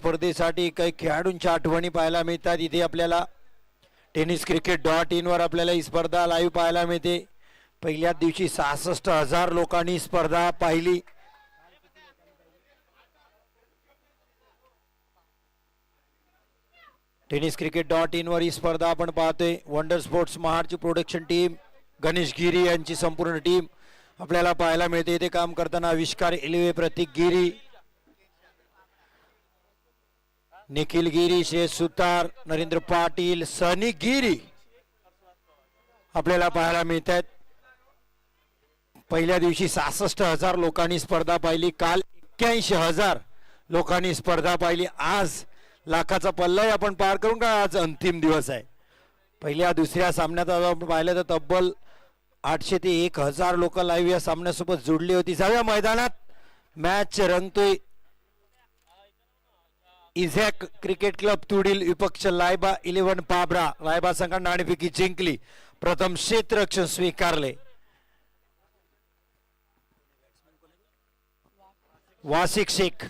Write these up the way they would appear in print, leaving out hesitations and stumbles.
स्पर्धेसाठी काही खेळाडूंच्या आठवणी पाहायला मिळतात. इथे आपल्याला tenniscricket.in वर आपल्याला ही स्पर्धा लाईव्ह पाहायला मिळते. पहिल्याच दिवशी 66,000 लोकांनी स्पर्धा पाहिली. tenniscricket.in वर ही स्पर्धा आपण पाहतोय. वंडर स्पोर्ट्स महाडची प्रोडक्शन टीम, गणेश गिरी यांची संपूर्ण टीम आपल्याला पाहायला मिळते. इथे काम करताना आविष्कार इलवे, प्रतीक गिरी, निखिल गिरी, शेष सुतार, नरेंद्र पाटील, सनी गिरी आपल्याला पाहायला मिळत आहेत. पहिल्या दिवशी 66,000 लोकांनी स्पर्धा पाहिली. काल 81,000 लोकांनी स्पर्धा पाहिली. आज लाखाचा पल्लाही आपण पार करून का आज अंतिम दिवस आहे. पहिल्या दुसऱ्या सामन्यात आपण पाहिलं तर तब्बल 800 ते 1,000 लोक लाईव्ह या सामन्यासोबत जुडली होती. सगळ्या मैदानात मॅच रंगतोय. इझॅक क्रिकेट क्लब तुडील विपक्ष लायबा 11 पाबरा. लायबा संघाने नाणेफेकी जिंकली, प्रथम क्षेत्ररक्षण स्वीकारले. वासिक शेख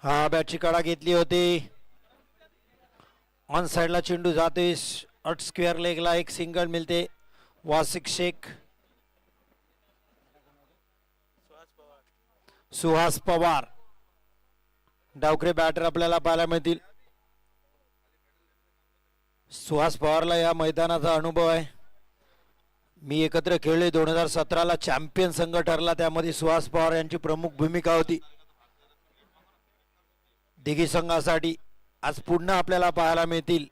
हा बॅटची कडा घेतली होती. ऑन साइडला चेंडू जाते, अट स्क्वेअर लेगला एक सिंगल मिळते. वासिक शेख, सुहास पवार डावखरे बॅटर आपल्याला पाहायला मिळतील. सुहास पवारला या मैदानाचा अनुभव आहे. मी एकत्र खेळले 2017ला चॅम्पियन संघ ठरला, त्यामध्ये सुहास पवार यांची प्रमुख भूमिका होती दिघी संघासाठी. आज पुन्हा आपल्याला पाहायला मिळतील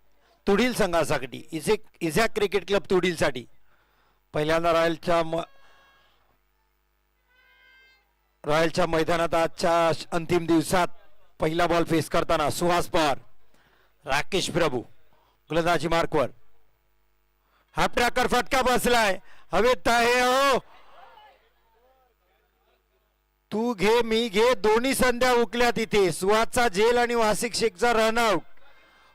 तुडील संघासाठी, इझॅक क्रिकेट क्लब तुडील साठी. पहिल्यांदा रॉयलच्या मैदानात आजच्या अंतिम दिवसात पहिला बॉल फेस करताना सुहास पवार, राकेश प्रभू गोलंदाजी मार्कवर. हा ट्रॅकर फटका बसलाय, हवेत आहे. हो, तू घे मी घे, दोन्ही संध्या उकल्या तिथे. सुहासचा झेल आणि वासिक शेखचा रनआउट.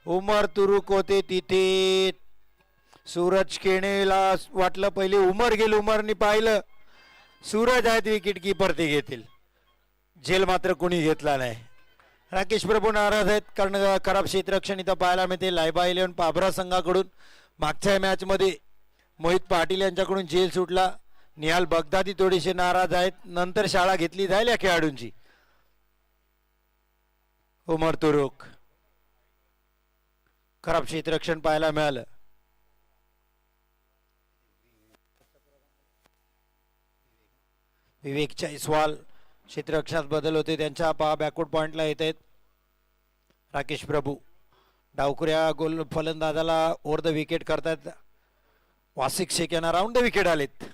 उमर तुरुक होते तिथे. सूरज केणेला वाटलं पहिले उमर गेल, उमरनी पाहिलं सूरज आहेत विकेट कीपर, ते घेतील. झेल मात्र कोणी घेतला नाही. राकेश प्रभू नाराज आहेत कारण खराब क्षेत्ररक्षण इथं पाहायला मिळते लायबा 11 पाबरा संघाकडून. मागच्या मॅच मध्ये मोहित पाटील यांच्याकडून झेल सुटला. निहाल बगदादी थोडेसे नाराज आहेत. नंतर शाळा घेतली जाईल या खेळाडूंची. उमर तुरुक, खराब क्षेत्ररक्षण पाहायला मिळालं. विवेक जयस्वाल क्षेत्ररक्षणात बदल होते त्यांच्या. पहा बॅकवर्ड पॉइंटला येत आहेत राकेश प्रभू. डावखऱ्या गोल फलंदाजाला ओव्हर द विकेट करतात. वासिक शेख यांना राऊंड द विकेट आलेत.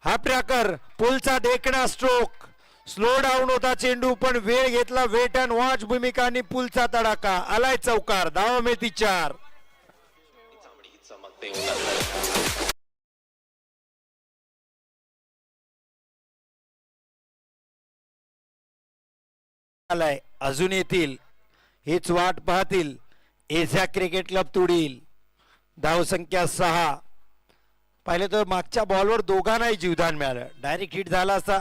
हा ट्रॅकर पुलचा देखणा स्ट्रोक. स्लो डाऊन होता चेंडू पण वेळ घेतला. वेट अँड वॉच भूमिका आणि पुलचा तडाखा. आलाय चौकार. धावा मिळती 4. आलाय, अजून येतील, हीच वाट पाहतील. इझॅक क्रिकेट क्लब तुडील. धाव संख्या 6. पाहिलं तर मागच्या बॉलवर दोघांनाही जीवदान मिळालं. डायरेक्ट हिट झाला असता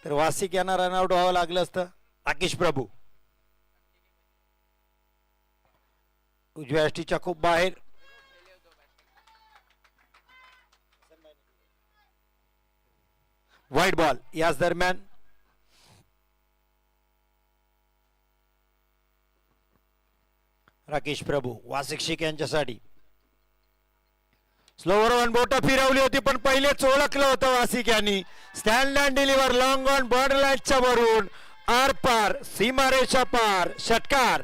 तर वासिक यांना रनआउट व्हावं लागलं असतं. राकेश प्रभू उजव्या यष्टीच्या खूप बाहेर. वाईट बॉल. याच दरम्यान राकेश प्रभू वासिक शेख यांच्यासाठी स्लोवर वन बोट फिरवली होती पण पहिलेच ओळखलं होतं वासिक यांनी. Stand and deliver long on border लाईनच्या वरून आर पार, सीमारेषा पार, षटकार.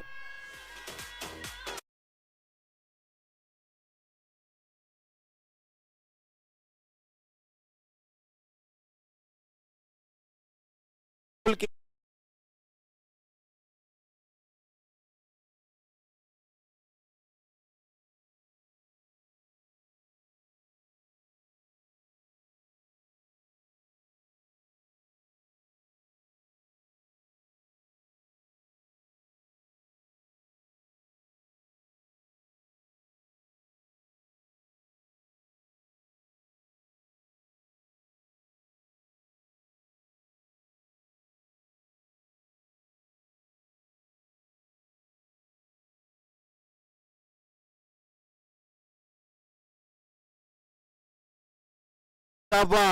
दाबा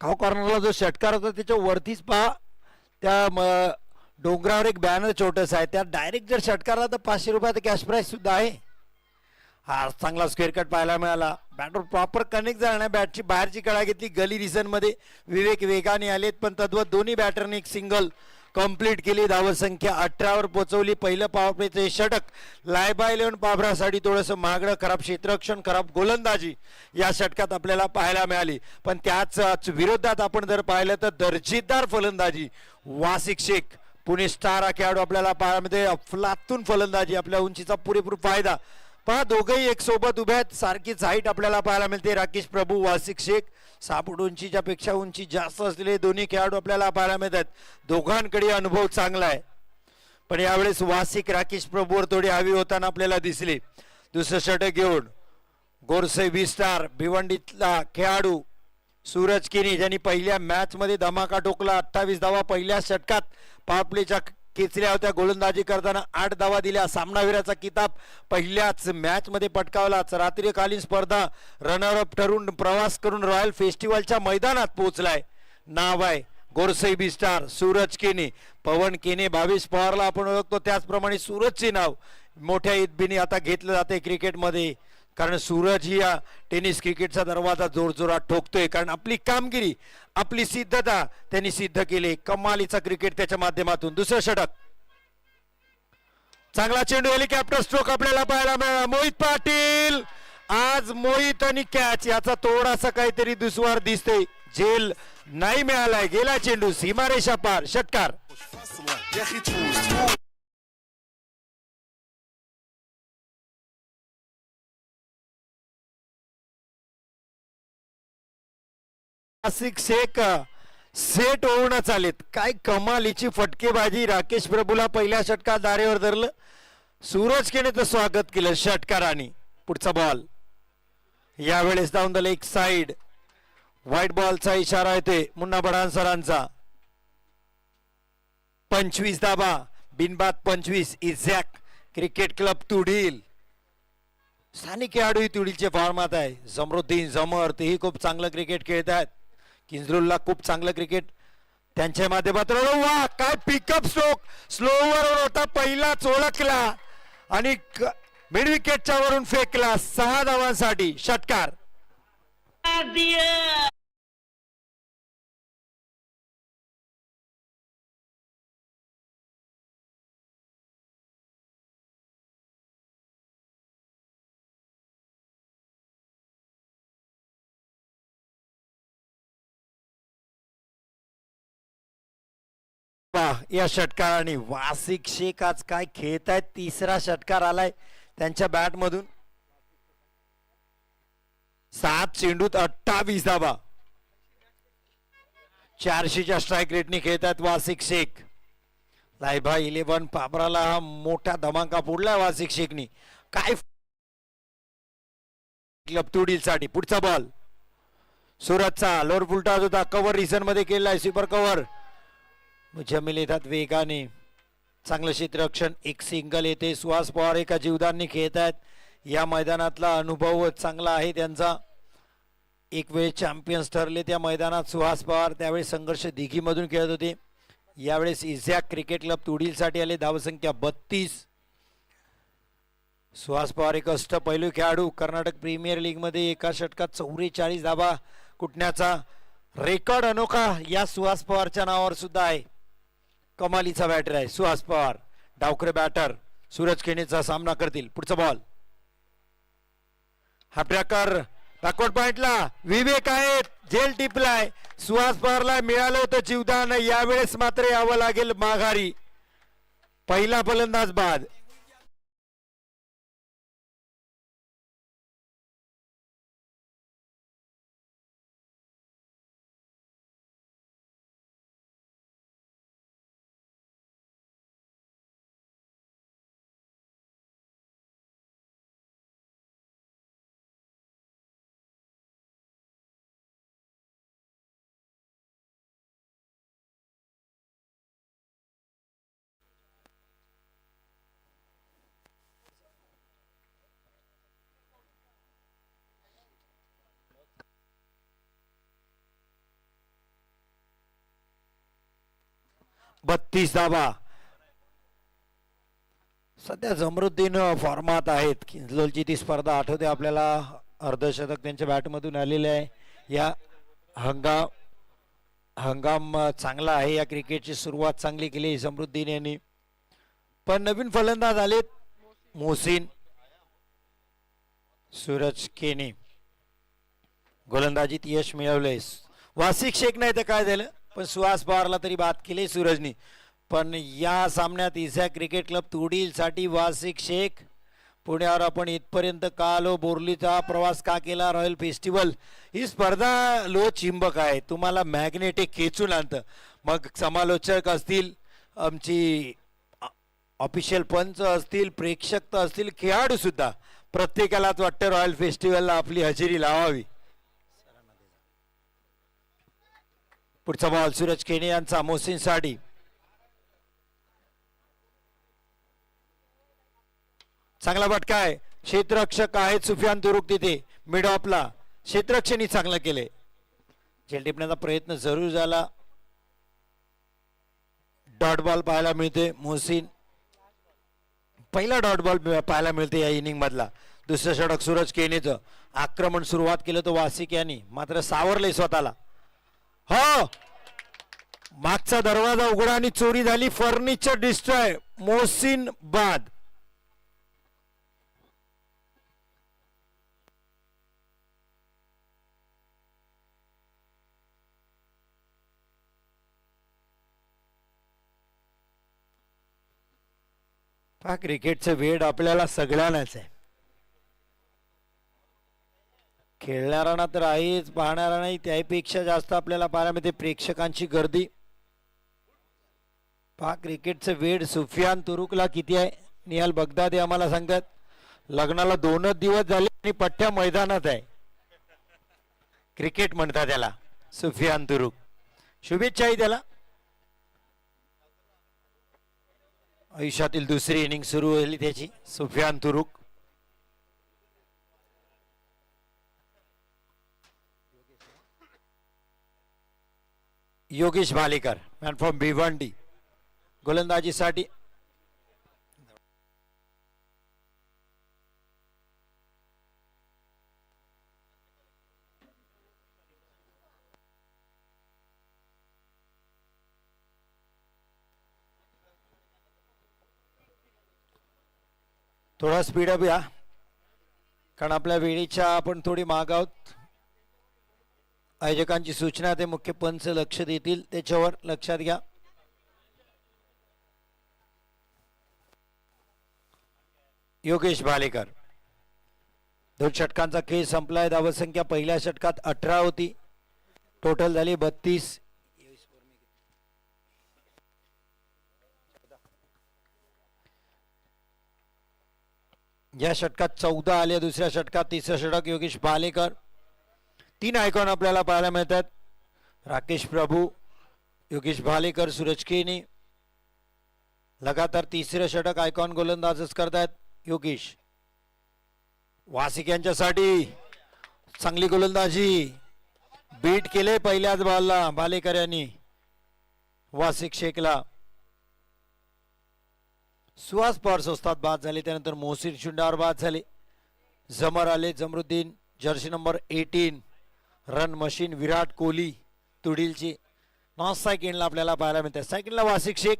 खाऊ कॉर्नरला जो षटकार होता त्याच्या वरतीच पहा त्या डोंगरावर एक बॅनर छोटस आहे त्या डायरेक्ट जर षटकारला तर 500 रुपयाचा कॅश प्राइस सुद्धा आहे. हा चांगला स्क्वेअर कट पाहायला मिळाला. बॅटवर प्रॉपर कनेक्ट झाला नाही. बॅटची बाहेरची कळा घेतली. गली रिझन मध्ये विवेक वेगाने आलेत पण तद्वत दोन्ही बॅटरने एक सिंगल कंप्लीट केली. धावत संख्या 18वर पोहोचवली. पहिलं पॉवर प्लेचे षटक लायबा 11 पाभरासाठी थोडंसं महागडं खराब क्षेत्ररक्षण खराब गोलंदाजी या षटकात आपल्याला पाहायला मिळाली. पण त्याच विरोधात आपण जर पाहिलं तर दर्जेदार फलंदाजी वासिक शेख पुणे स्टार हा खेळाडू आपल्याला पाहायला मिळते. अफलातून फलंदाजी आपल्या उंचीचा पुरेपूर फायदा पहा दोघंही एक सोबत उभ्या आहेत. सारखीच हाईट आपल्याला पाहायला मिळते. राकेश प्रभू वासिक शेख 6 फूट उंचीच्या पेक्षा उंची जास्त असलेले दोन्ही खेळाडू आपल्याला पाहायला मिळतात. दोघांकडे अनुभव चांगला आहे पण यावेळेस वासिक राकेश प्रभूवर थोडी हवी होताना आपल्याला दिसले. दुसरं षटक घेऊन गोरसे बी स्टार भिवंडीतला खेळाडू सूरज किनी ज्यांनी पहिल्या मॅच मध्ये धमाका ठोकला. 28 धावा पहिल्या षटकात पॉवर प्लेच्या खेचल्या होत्या. गोलंदाजी करताना 8 धावा दिल्या. सामनावीराचा किताब पहिल्याच मॅच मध्ये पटकावलाच. रात्रीकालीन स्पर्धा रनर अप ठरून प्रवास करून रॉयल फेस्टिवलच्या मैदानात पोहोचलाय. नाव आहे गोरसई बी स्टार सूरज केने. पवन केने 22 पवारला आपण ओळखतो त्याचप्रमाणे सूरजचे नाव मोठ्या ईदबीने आता घेतलं जाते क्रिकेटमध्ये कारण सूरज ही या टेनिस क्रिकेटचा दरवाजा जोरजोरात ठोकतोय. कारण आपली कामगिरी आपली सिद्धता त्यांनी सिद्ध केली. कमालीचा क्रिकेट त्याच्या माध्यमातून. दुसरं षटक चांगला चेंडू हेलिकॉप्टर स्ट्रोक आपल्याला पाहायला मिळाला. मोहित पाटील आज मोहित आणि कॅच याचा थोडासा काहीतरी दुस्वार दिसते. झेल नाही मिळालाय. गेला चेंडू सीमारेषा पार. षटकार नासिक शेख सेट होऊनच आलेत. काय कमालीची फटकेबाजी. राकेश प्रभूला पहिल्या षटकात दारेवर धरलं. सूरज केने तर स्वागत केलं षटकाराने. पुढचा बॉल यावेळेस down the leg side. White बॉलचा इशारा येते मुन्ना बढाण सरांचा. 25 धाबा बिनबाद 25. इझॅक क्रिकेट क्लब तुडील. स्थानिक खेळाडू ही तुडीलचे फॉर्मात आहे. जमरुद्दीन जमर तेही खूप चांगलं क्रिकेट खेळत आहेत. किंजरूलला खूप चांगलं क्रिकेट त्यांच्या माध्यमातून. वा काय पिकअप स्ट्रोक. स्लोवर होता पहिलाच ओळखला आणि मिड विकेटच्या वरून फेकला. 6 धावांसाठी षटकार. या षटकाराने वासिक शेख आज काय खेळत आहेत. तिसरा षटकार आलाय त्यांच्या बॅट मधून. 7 चेंडूत 28 धाबा. 400च्या स्ट्राईक रेटने खेळतात वासिक शेख. लायबा 11 पाबराला हा मोठा धमाका फोडलाय वासिक शेखनी. काय क्लब तुडील साठी. पुढचा बॉल सुरतचा लोअर फुलटा होता. कव्हर रिझन मध्ये केलाय. सुपर कव्हर जमील येतात वेगाने. चांगलं क्षेत्ररक्षण. एक सिंगल येते. सुहास पवार एका जीवदानने खेळत आहेत. या मैदानातला अनुभव चांगला आहे त्यांचा. एक वेळ चॅम्पियन्स ठरले त्या मैदानात सुहास पवार. त्यावेळी संघर्ष दिघीमधून खेळत होते. यावेळेस इझॅक क्रिकेट क्लब तुडीलसाठी आले. धावसंख्या 32. सुहास पवार एक अष्टपैलू खेळाडू. कर्नाटक प्रीमियर लीग मध्ये एका षटकात 44 धाबा कुटण्याचा रेकॉर्ड अनोखा या सुहास पवारच्या नावावर सुद्धा आहे. कमालीचा बॅटर आहे सुहास पवार. डावखरे बॅटर सूरज केनेचा सामना करतील. पुढचा बॉल हा ट्रॅकर बॅकवर्ड पॉइंटला विवेक आहेत. झेल टिपलाय. सुहास पवारला मिळालं होतं जीवदान. यावेळेस मात्र यावं लागेल माघारी. पहिला फलंदाज बाद. 32 धावा. सध्या जमरुद्दीन फॉर्मात आहेत. किंजलोलची ती स्पर्धा आठवते आपल्याला, अर्धशतक त्यांच्या बॅटमधून आलेले आहे. या हंगाम चांगला आहे. या क्रिकेटची सुरुवात चांगली केली जमरुद्दीन यांनी. पण नवीन फलंदाज आलेत मोहसिन, सूरज केने. गोलंदाजीत यश मिळवलंय. वासिक शेख नाही तर काय झालं, पण सुहास पवारला तरी बाद केली सूरजनी. पण या सामन्यात इझा क्रिकेट क्लब तुडील साठी वासिक शेख. पुण्यावर आपण इथपर्यंत का आलो, बोरलीचा प्रवास का केला, रॉयल फेस्टिवल. ही स्पर्धा लो चिंबक आहे, तुम्हाला मॅग्नेटिक खेचून आणतं. मग समालोचक असतील, आमची ऑफिशियल पंच असतील, प्रेक्षक असतील, खेळाडू सुद्धा, प्रत्येकालाच वाटतं रॉयल फेस्टिवलला आपली हजेरी लावावी. पुढचा बॉल सूरज केने यांचा मोहसिन साठी. चांगला फटका आहे. क्षेत्ररक्षक आहेत सुफियान तुरुक तिथे मिड ऑफला. क्षेत्ररक्षणी चांगलं केले. झेल टिपण्याचा प्रयत्न जरूर झाला. डॉट बॉल पाहायला मिळते. मोहसिन पहिला डॉट बॉल पाहायला मिळते या इनिंग मधला. दुसरं षटक सूरज केनेचं. आक्रमण सुरुवात केलं तो वासिक यांनी, मात्र सावरले स्वतःला. हो, मागचा दरवाजा उघडा आणि चोरी झाली. Furniture destroy. मोहसिन बाद. हा क्रिकेटचं वेड आपल्याला सगळ्यांनाच आहे. खेळणाऱ्यांना तर आहेच, पाहणारा नाही. त्यापेक्षा जास्त आपल्याला पाहायला मिळते प्रेक्षकांची गर्दी. पहा क्रिकेटचं वेड सुफियान तुरुकला किती आहे. निहाल बगदादी आम्हाला सांगतात लग्नाला 2च दिवस झाले आणि पट्ट्या मैदानात आहे. क्रिकेट म्हणतात त्याला सुफियान तुरुक. शुभेच्छाही त्याला. आयुष्यातील दुसरी इनिंग सुरू झाली त्याची. सुफियान तुरुक. योगेश भालेकर मॅन फ्रॉम भिवंडी गोलंदाजीसाठी. थोडा स्पीडअप या, कारण आपल्या वेळेच्या आपण थोडी माग आहोत. आयोजकांची सूचना ते मुख्य पंच लक्ष देतील त्याच्यावर लक्षात घ्या. योगेश भालेकर. 2 षटकांचा खेळ संपलाय. धावसंख्या पहिल्या षटकात 18 होती, टोटल झाली 32. या षटकात 14 आले. दुसऱ्या षटकात तिसरं षटक योगेश भालेकर. 3 आयकॉन आपल्याला पाहायला मिळतात. राकेश प्रभू, योगेश भालेकर, सूरज केने. लगातार तिसरं षटक आयकॉन गोलंदाजच करतायत. योगेश वासिक यांच्यासाठी चांगली गोलंदाजी. बीट केले पहिल्याच बॉलला भालेकर यांनी वासिक शेखला. सुहास पवार स्वस्तात बाद झाले. त्यानंतर मोहसिन शुंडावर बाद झाले. जमर आले. Jamruddin jersey number 18 run machine Virat Kohli तुडीलची. नॉन सेकंडला आपल्याला पाहायला मिळते. सेकंडला वासिक शेख.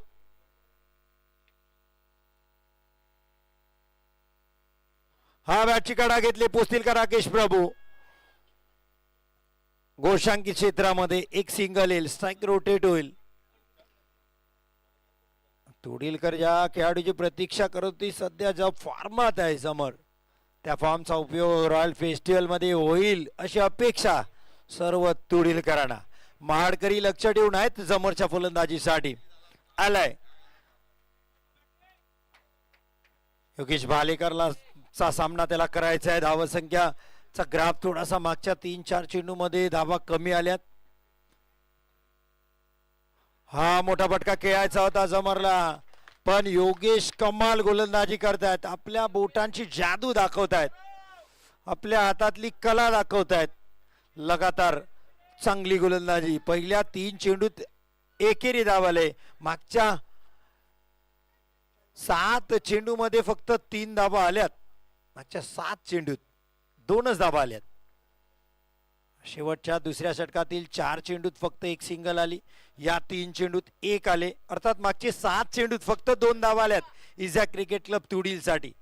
हा बॅटची कडा घेतली. पोचतील का राकेश प्रभू. गोशांकी क्षेत्रामध्ये एक सिंगल येईल. स्ट्राईक रोटेट होईल. तुडीलकर ज्या खेळाडूची प्रतीक्षा करत होती, सध्या ज्या फॉर्मात आहे समर, त्या फॉर्मचा उपयोग रॉयल फेस्टिवल मध्ये होईल अशी अपेक्षा सर्व तुडीलकरांना. महाडकरी लक्ष ठेवून आहेत समोरच्या फलंदाजीसाठी. आलाय योगेश भालेकरला चा सामना त्याला करायचा आहे. धावसंख्याचा ग्राफ थोडासा मागच्या 3-4 चेंडू मध्ये धावा कमी आल्यात. हा मोठा फटका खेळायचा होता जमरला, पण योगेश कमाल गोलंदाजी करतायत. आपल्या बोटांची जादू दाखवतायत, आपल्या हातातली कला दाखवतायत. लगातार चांगली गोलंदाजी. पहिल्या 3 चेंडूत एकेरी धाव आले. मागच्या 7 चेंडूमध्ये फक्त 3 धावा आल्यात. मागच्या 7 चेंडूत 2च धावा आल्यात. शेवटच्या दुसऱ्या षटकातील 4 चेंडूत फक्त 1 सिंगल आली. या 3 चेंडूत 1 आले. अर्थात मागचे 7 चेंडूत फक्त 2 धावा आल्यात इझा क्रिकेट क्लब तुडील साठी.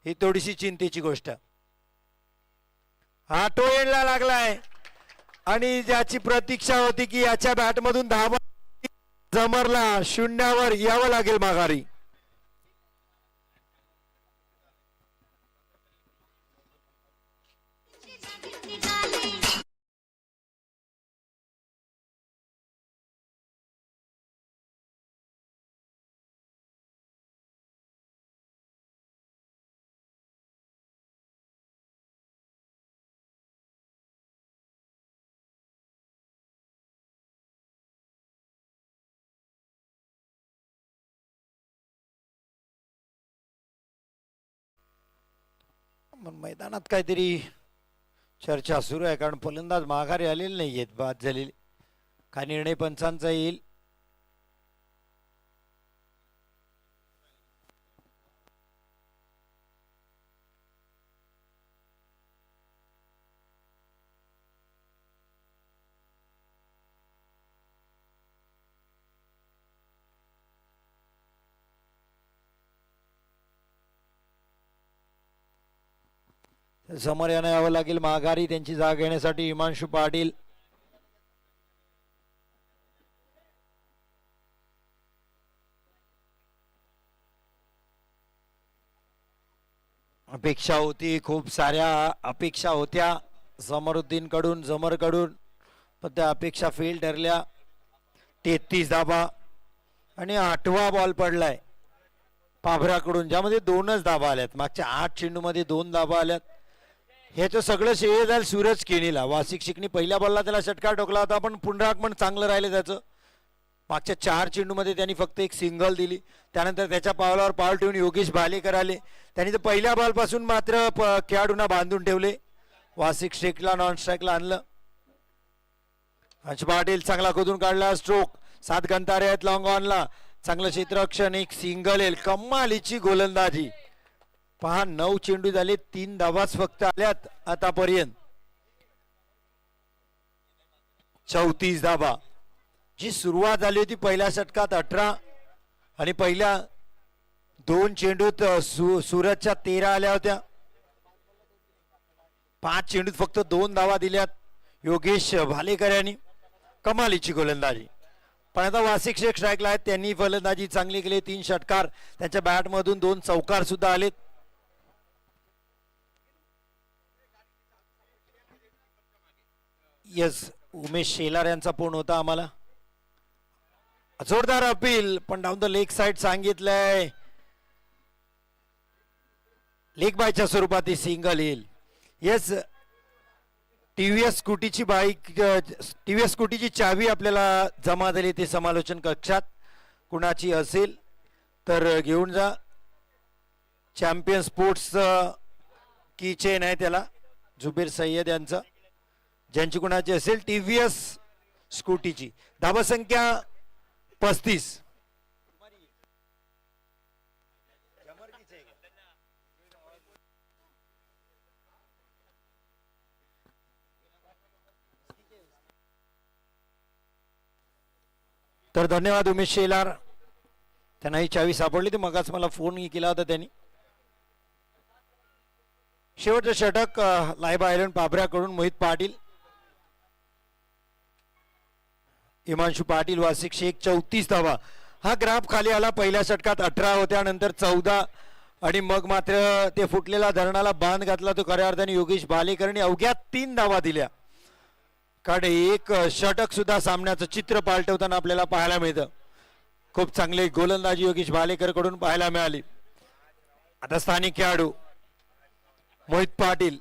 ही थोडीशी चिंतेची गोष्ट. हा तो एंडला लागलाय आणि ज्याची प्रतीक्षा होती की याच्या बॅटमधून धावा जमरला शून्यावर यावं लागेल माघारी. मैदानात काहीतरी चर्चा सुरू आहे कारण फलंदाज माघारी आलेले नाहीयेत. बाद झालेले. काय निर्णय पंचांचा येईल. समोर यानं यावं लागेल माघारी त्यांची जागा घेण्यासाठी. हिमांशु पाटील अपेक्षा होती, खूप साऱ्या अपेक्षा होत्या समरुद्दीन कडून, जमर कडून, पण त्या अपेक्षा फेल ठरल्या. 33 धाबा आणि 8वा बॉल पडलाय पाभराकडून ज्यामध्ये 2च धाबा आल्यात. मागच्या 8 चेंडूमध्ये 2 धाबा आल्यात. ह्याचं सगळं श्रेय जाईल सूरज केणीला. वासिक शिकणी पहिल्या बॉलला त्याला षटकार ठोकला होता पण पुनरागमन चांगलं राहिलं त्याचं. मागच्या 4 चेंडूमध्ये त्यांनी फक्त 1 सिंगल दिली. त्यानंतर त्याच्या पावलावर पाऊल ठेवून योगेश भालेकर आले. त्यांनी तर पहिल्या बॉलपासून मात्र खेळाडूंना बांधून ठेवले. वासिक शेखला नॉन स्ट्राईकला आणलं. हंस पाटील चांगला खोदून काढला. स्ट्रोक 7 गंतारे आहेत लॉंग ऑनला. चांगलं क्षेत्ररक्षण. 1 सिंगल येईल. कमालीची गोलंदाजी. पहा 9 चेंडू झाले, 3 धावाच फक्त आल्यात आतापर्यंत. 34 धावा. जी सुरुवात झाली होती पहिल्या षटकात 18 आणि पहिल्या 2 चेंडूत सूरजच्या 13 आल्या होत्या. 5 चेंडूत फक्त 2 धावा दिल्यात योगेश भालेकर यांनी. कमालीची गोलंदाजी. पण आता वासिक शेख स्ट्राईकला आहेत. त्यांनी फलंदाजी चांगली केली. 3 षटकार. त्यांच्या बॅटमधून 2 चौकार सुद्धा आलेत. यस, उमेश शेलार यांचा फोन होता आम्हाला. जोरदार अपील पण डाऊन द लेग साइड सांगितलंय. लेग बायच्या स्वरूपात सिंगल येईल. येस, टीव्हीएस स्कूटीची बाईक, टीव्हीएस स्कूटीची चावी आपल्याला जमा झाली ते समालोचन कक्षात. कुणाची असेल तर घेऊन जा. चॅम्पियन स्पोर्ट्स की चेन आहे त्याला, जुबेर सय्यद यांचं. ज्यांची कुणाची असेल टीव्हीएस स्कूटीची. धावा संख्या 35. तर धन्यवाद उमेश शेलार. त्यांना ही चावी सापडली. ते मगाच मला फोन केला होता त्यांनी. शेवटचं षटक लायबा आयलंड पाभऱ्याकडून मोहित पाटील, हिमांशु पाटील, वासिक शेख. 34 धावा. हा ग्राफ खाली आला. पहिल्या षटकात 18 होत्या, नंतर 14 आणि मग मात्र ते फुटलेला धरणाला बांध घातला तो खऱ्या अर्थाने योगेश भालेकरने. अवघ्या 3 धावा दिल्या. कारण एक षटक सुद्धा सामन्याचं चित्र पालटवताना आपल्याला पाहायला मिळतं. खूप चांगली गोलंदाजी योगेश भालेकर कडून पाहायला मिळाली. आता स्थानिक खेळाडू मोहित पाटील.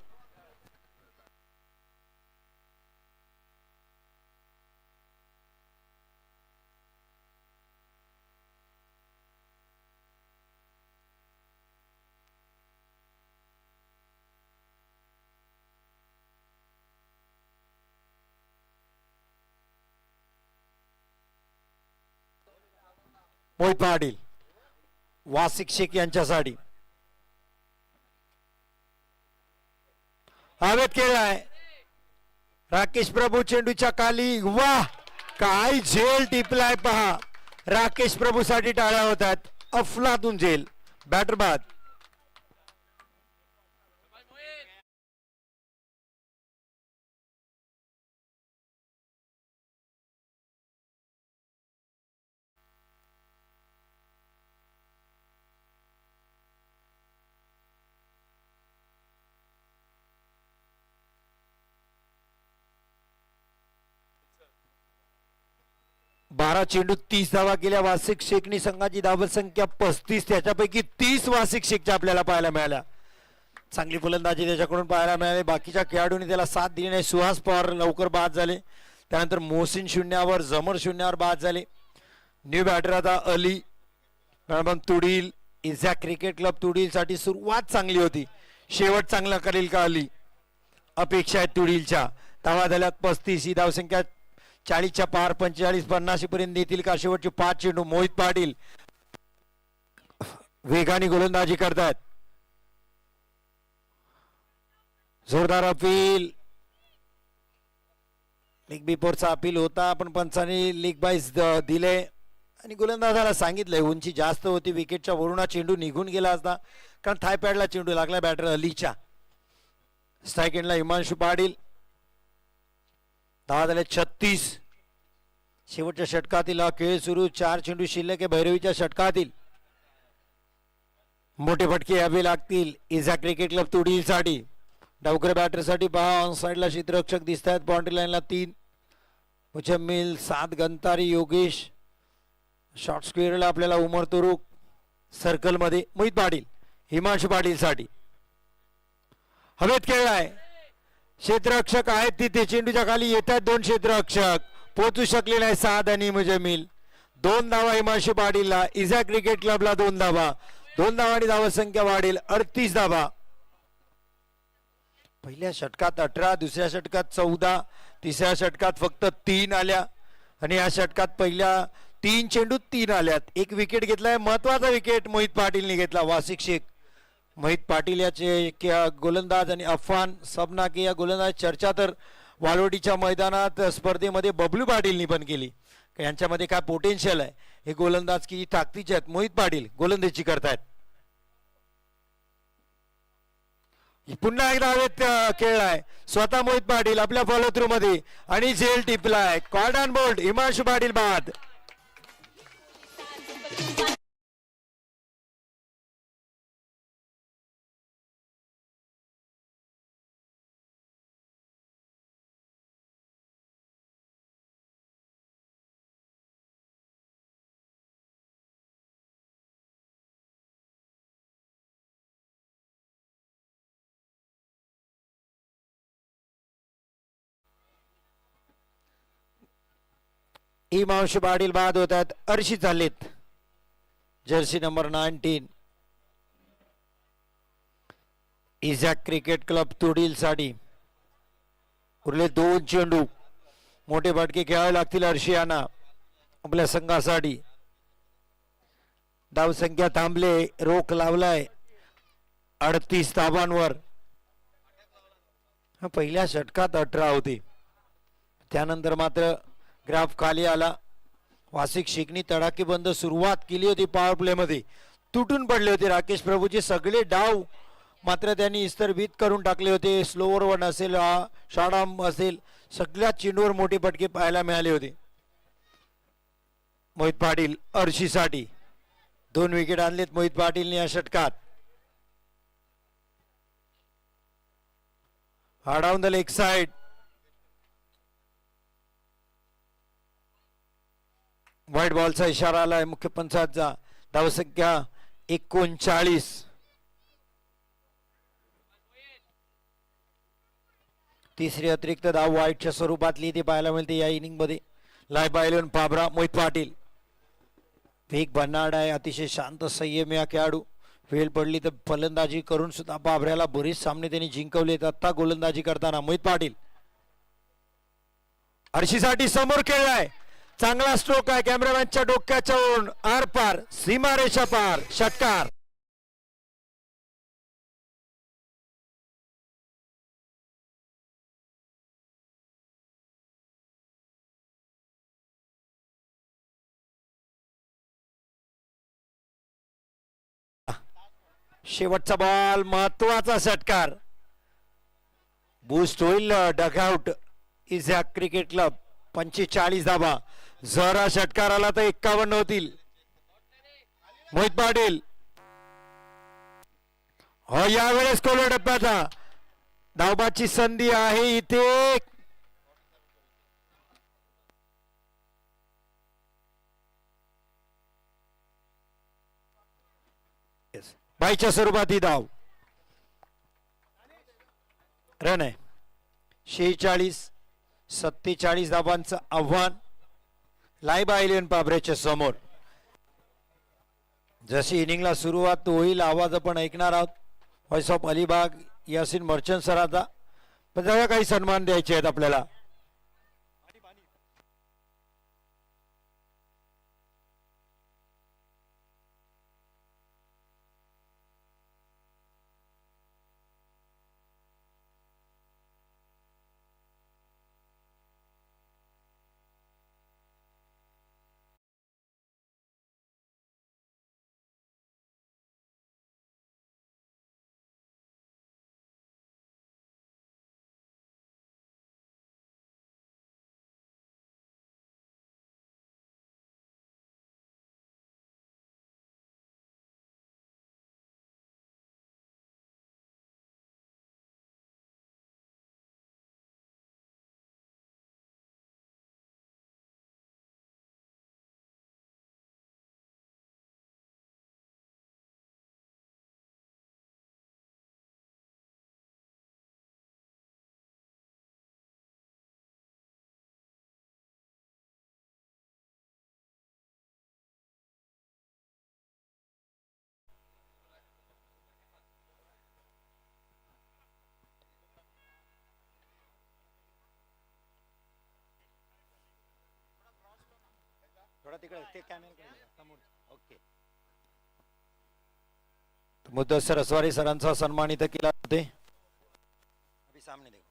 मोहित पाटील वासिक शेख यांच्यासाठी हवेत खेळलाय राकेश प्रभू चेंडूच्या खाली वाह काय झेल टिपलाय पहा राकेश प्रभू साठी टाळ्या होतात अफलातून झेल बॅटर बाद 12 चेंडू 30 धावा केल्या वासिक शेखनी संघाची धाव संख्या 35 त्याच्यापैकी 30 वासिक शेखच्या आपल्याला पाहायला मिळाल्या चांगली फलंदाजी त्याच्याकडून पाहायला मिळाली बाकीच्या खेळाडूंनी त्याला साथ दिली नाही सुहास पवार लवकर बाद झाले त्यानंतर मोहसिन शून्यावर जमर शून्यावर बाद झाले न्यू बॅटर आता अली तुडील इझा क्रिकेट क्लब तुडील साठी सुरुवात चांगली होती शेवट चांगला करेल का अली अपेक्षा आहेत तुडीलच्या धावा झाल्यात 35 ही धावसंख्या 40च्या पार 45-50 पर्यंत येतील का शेवटचे 5 चेंडू मोहित पाटील वेगाने गोलंदाजी करतात जोरदार अपील लीग बिफोरचा अपील होता पण पंचांनी लीग बाईस दिले आणि गोलंदाजाला सांगितलंय उंची जास्त होती विकेटच्या वरून हा चेंडू निघून गेला असता कारण थायपॅडला चेंडू लागला बॅटर अलीच्या स्ट्राईक एंडला हिमांशु पाटील धावा झाले 36 शेवटच्या षटकातील हा खेळ सुरू 4 चेंडू शिल्लक आहे भैरवीच्या षटकातील मोठे फटके यावे लागतील इझा क्रिकेट क्लब तुडील साठी डावकर बॅटर साठी पहा ऑन साइडला क्षेत्ररक्षक दिसत आहेत बाउंड्री लाईनला 3 मुजम्मिल 7 गंतारी योगेश शॉर्ट स्क्वेअरला आपल्याला उमर तुरुक सर्कल मध्ये मोहित पाटील हिमांशु पाटील साठी हवेत खेळलाय क्षेत्ररक्षक आहेत तिथे चेंडूच्या खाली येत आहेत 2 क्षेत्ररक्षक पोहोचू शकले नाही 7 आणि मुजम्मिल 2 धावा हिमांशु पाटीलला इझा क्रिकेट क्लबला 2 धावा 2 धावांनी धावा संख्या वाढेल 38 धावा पहिल्या षटकात 18 दुसऱ्या षटकात 14 तिसऱ्या षटकात फक्त 3 आल्या आणि या षटकात पहिल्या 3 चेंडूत 3 आल्यात एक विकेट घेतलाय महत्वाचा विकेट मोहित पाटीलने घेतला वासिक शेख मोहित पाटील याचे गोलंदाज आणि अफान सबनाके या गोलंदाज चर्चा तर वालोडीच्या मैदानात स्पर्धेमध्ये बबलू पाटीलनी पण केली यांच्यामध्ये काय पोटेन्शियल आहे हे गोलंदाज की ताकदीचे आहेत मोहित पाटील गोलंदाजी करतायत पुन्हा एकदा हवेत खेळलाय स्वतः मोहित पाटील आपल्या फॉलो थ्रू मध्ये आणि झेल टिपलाय caught on board Himanshu Patil बाद हिमांशु पाटील बाद होत आहेत अर्शी झालेत जर्सी नंबर 19 इझा क्रिकेट क्लब तुडील साठी उरले 2 चेंडू मोठे फटके खेळावे लागतील अर्शी यांना आपल्या संघासाठी धावसंख्या थांबले रोख लावलाय 38 धावांवर पहिल्या षटकात 18 होते त्यानंतर मात्र ग्राफ खाली आला वासिक शेखनी तडाखेबंद सुरुवात केली होती पॉवर प्ले मध्ये तुटून पडले होते राकेश प्रभूचे सगळे डाव मात्र त्यांनी इस्तरभीत करून टाकले होते स्लोवर वन असेल शॉर्ट आर्म असेल सगळ्या चेंडूवर मोठे फटके पाहायला मिळाले होते मोहित पाटील अर्शीसाठी 2 विकेट आणलेत मोहित पाटीलने या षटकात हाडाऊन द लेग साइड व्हाईट बॉलचा इशारा आलाय मुख्य पंचाचा धावसंख्या 39 तिसरी अतिरिक्त धाव व्हाईटच्या स्वरूपातली ती पाहायला मिळते या इनिंग मध्ये लाय बायलोन पाबरा मोहित पाटील वेग भन्नाट आहे अतिशय शांत संयम या खेळाडू वेळ पडली तर फलंदाजी करून सुद्धा बाबऱ्याला बरेच सामने त्यांनी जिंकवले आता गोलंदाजी करताना मोहित पाटील अर्शीसाठी समोर खेळलाय चांगला स्ट्रोक आहे कॅमेरामॅनच्या डोक्याच्या वरून आर पार सीमारेषा पार षटकार. शेवटचा बॉल महत्वाचा षटकार. बूस्ट होईल डगआउट इझ्या क्रिकेट क्लब. 45 धाबा. जरा षटकार आला तर 51 होतील. मोहित पाटील हो यावेळेस कोल्हा टप्प्याचा धावबाची संधी आहे इथे. बाईच्या स्वरूपात ही धाव. रन आहे 46-47 धावांचं आव्हान लाईबा इलेव्हन पाबरेच्या समोर. जशी इनिंगला सुरुवात होईल आवाज आपण ऐकणार आहोत voice of Alibag Yasin Merchant सराचा. पण त्याला काही सन्मान द्यायचे आहेत आपल्याला. मुद्दसर असवारी सरांचा सन्मान इथं केला होते. अभी सामने देखो.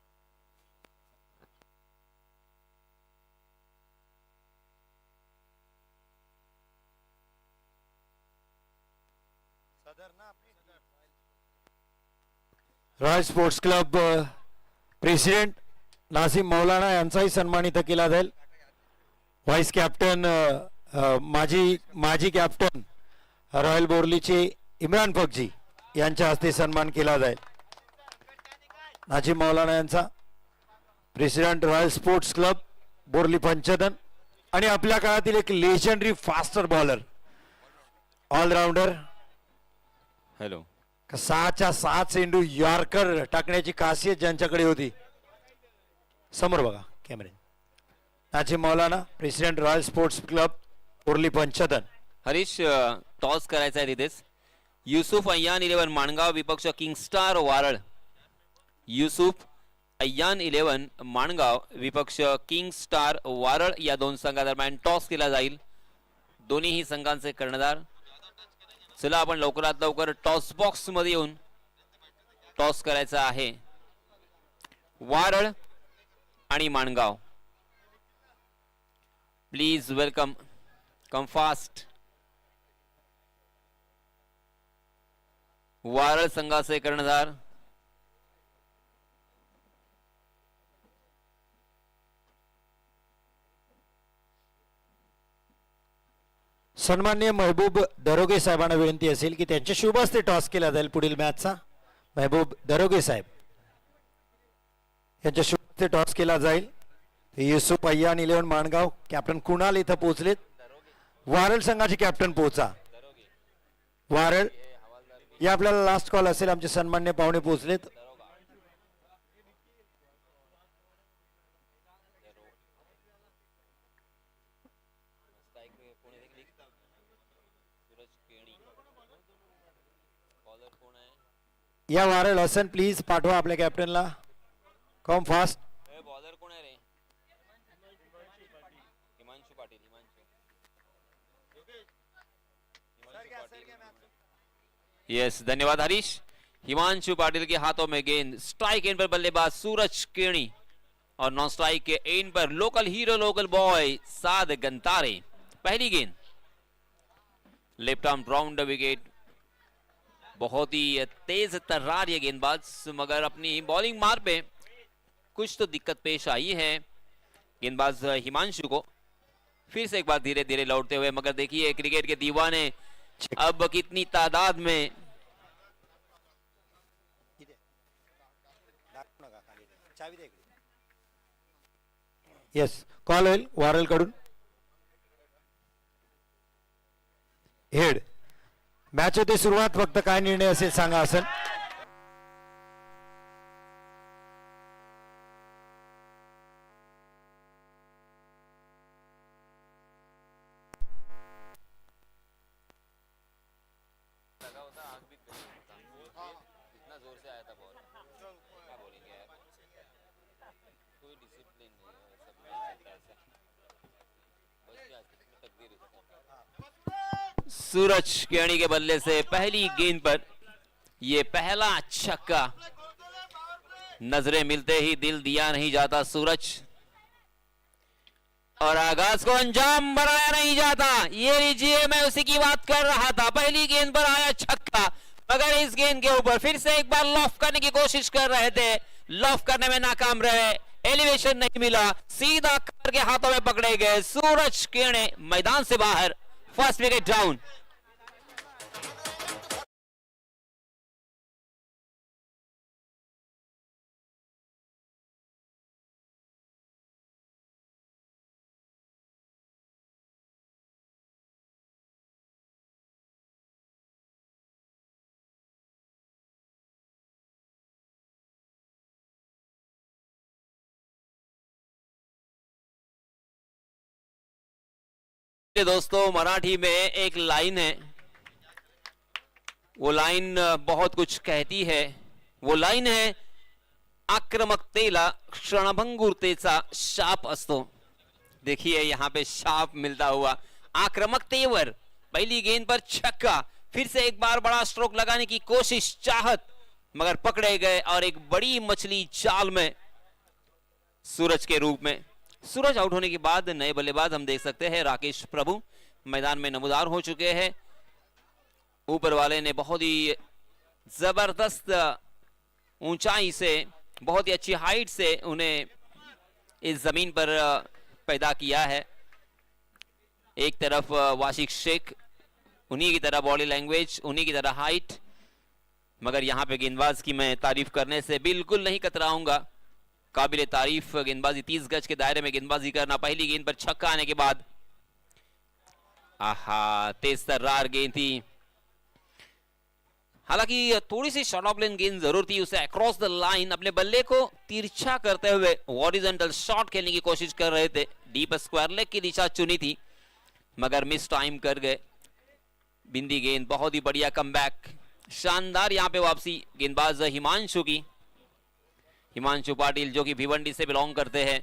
Royal Sports Club president Nasim Maulana यांचाही सन्मान इथं केला जाईल. व्हाईस कॅप्टन माजी कॅप्टन रॉयल बोर्लीचे इम्रान फकजी यांच्या हस्ते सन्मान केला जाईल. नाजिम मौलाना यांचा president Royal Sports Club Borli Panchdan आणि आपल्या काळातील एक legendary faster bowler allrounder. Hello. 6च्या 6 चेंडू यॉर्कर टाकण्याची खासियत ज्यांच्याकडे होती. समोर बघा कॅमेरे. Najim Maulana president Royal Sports Club Borli Panchdan. Harish toss करायचा आहे तिथेच. युसुफ अय्यान 11 माणगाव विपक्ष किंगस्टार वारळ. युसुफ अय्यान 11 माणगाव विपक्ष किंगस्टार वारळ या दोन संघादरम्यान टॉस केला जाईल. दोन्हीही संघांचे कर्णधार. चला आपण लवकरात लवकर टॉस बॉक्स मध्ये येऊन टॉस करायचा आहे. वारळ आणि Mangaon. Please welcome. Come fast. Waral संघाचे कर्णधार सन्माननीय महबूब दरोगे साहेबांना विनंती असेल की त्यांच्या शुभ हस्ते टॉस केला जाईल पुढील मॅचचा. महबूब दरोगे साहेब यांच्या शुभ हस्ते टॉस केला जाईल. युसुफ अय्यान 11 माणगाव कॅप्टन कुणाल इथं पोहोचलेत. वारळ संघाचे कॅप्टन पोहोचा. वारळ या आपल्याला लास्ट कॉल असेल. आमचे सन्मान्य पाहुणे पोहोचलेत. या वारळ हसन प्लीज पाठवा आपल्या कॅप्टनला. Come fast. बॉलर कोण आहे रे? हिमांशू पाटील. यस, धन्यवाद हरीश। हिमांशु पाटिल के हाथों में गेंद, स्ट्राइक एंड पर बल्लेबाज सूरज केणी और नॉन स्ट्राइक के एंड पर लोकल हीरो लोकल बॉय साद गंतारे। पहली गेंद left arm round the wicket. बहुत ही तेज तर्रार ये गेंदबाज, मगर अपनी बॉलिंग मार पे कुछ तो दिक्कत पेश आई है गेंदबाज हिमांशु को। फिर से एक बार धीरे धीरे लौटते हुए, मगर देखिए क्रिकेट के दीवाने अब कितनी तादाद में यस, कॉल होईल वारल कडून हेड। मॅच होते सुरुवात, फक्त काय निर्णय असेल सांगा असेल। सूरज केणी के बल्ले से पहली गेंद पर ये पहला छक्का। नजरें मिलते ही दिल दिया नहीं जाता सूरज, और आगाज को अंजाम बढ़ाया नहीं जाता। ये लीजिए, मैं उसी की बात कर रहा था। पहली गेंद पर आया छक्का, मगर इस गेंद के ऊपर फिर से एक बार लॉफ करने की कोशिश कर रहे थे, लॉफ करने में नाकाम रहे, एलिवेशन नहीं मिला, सीधा करके हाथों में पकड़े गए। सूरज केणी मैदान से बाहर, फर्स्ट विकेट डाउन। दोस्तों, मराठी में एक लाइन है, वो लाइन बहुत कुछ कहती है। वो लाइन है, आक्रमकतेला क्षणभंगुरतेचा शाप असतो। देखिए यहां पे शाप मिलता हुआ आक्रमकतेवर। पहली गेंद पर छक्का, फिर से एक बार बड़ा स्ट्रोक लगाने की कोशिश, चाहत, मगर पकड़े गए और एक बड़ी मछली जाल में सूरज के रूप में। सूरज आउट होने के बाद नए बल्लेबाज हम देख सकते हैं राकेश प्रभु मैदान में नमूदार हो चुके हैं। ऊपर वाले ने बहुत ही जबरदस्त ऊंचाई से, बहुत ही अच्छी हाइट से उन्हें इस जमीन पर पैदा किया है। एक तरफ वाशिक शेख, उन्हीं की तरह बॉडी लैंग्वेज, उन्हीं की तरह हाइट, मगर यहां पे गेंदबाज की मैं तारीफ करने से बिल्कुल नहीं कतराऊंगा। काबिले तारीफ गेंदबाजी, 30 गज के दायरे में गेंदबाजी करना। पहली गेंद पर छक्का आने के बाद, आहा, तेज तर्रार गेंद थी। हालांकि थोड़ी सी शॉर्ट ऑफ लेन गेंद जरूर थी, उसे अक्रॉस द लाइन अपने बल्ले को तिरछा करते हुए हॉरिजॉन्टल शॉट खेलने की कोशिश कर रहे थे। डीप स्क्वायर लेग की दिशा चुनी थी, मगर मिस टाइम कर गए। बिंदी गेंद, बहुत ही बढ़िया कमबैक, शानदार यहां पे वापसी गेंदबाज हिमांशु की। हिमांशु पाटिल जो कि भिवंडी से बिलोंग करते हैं।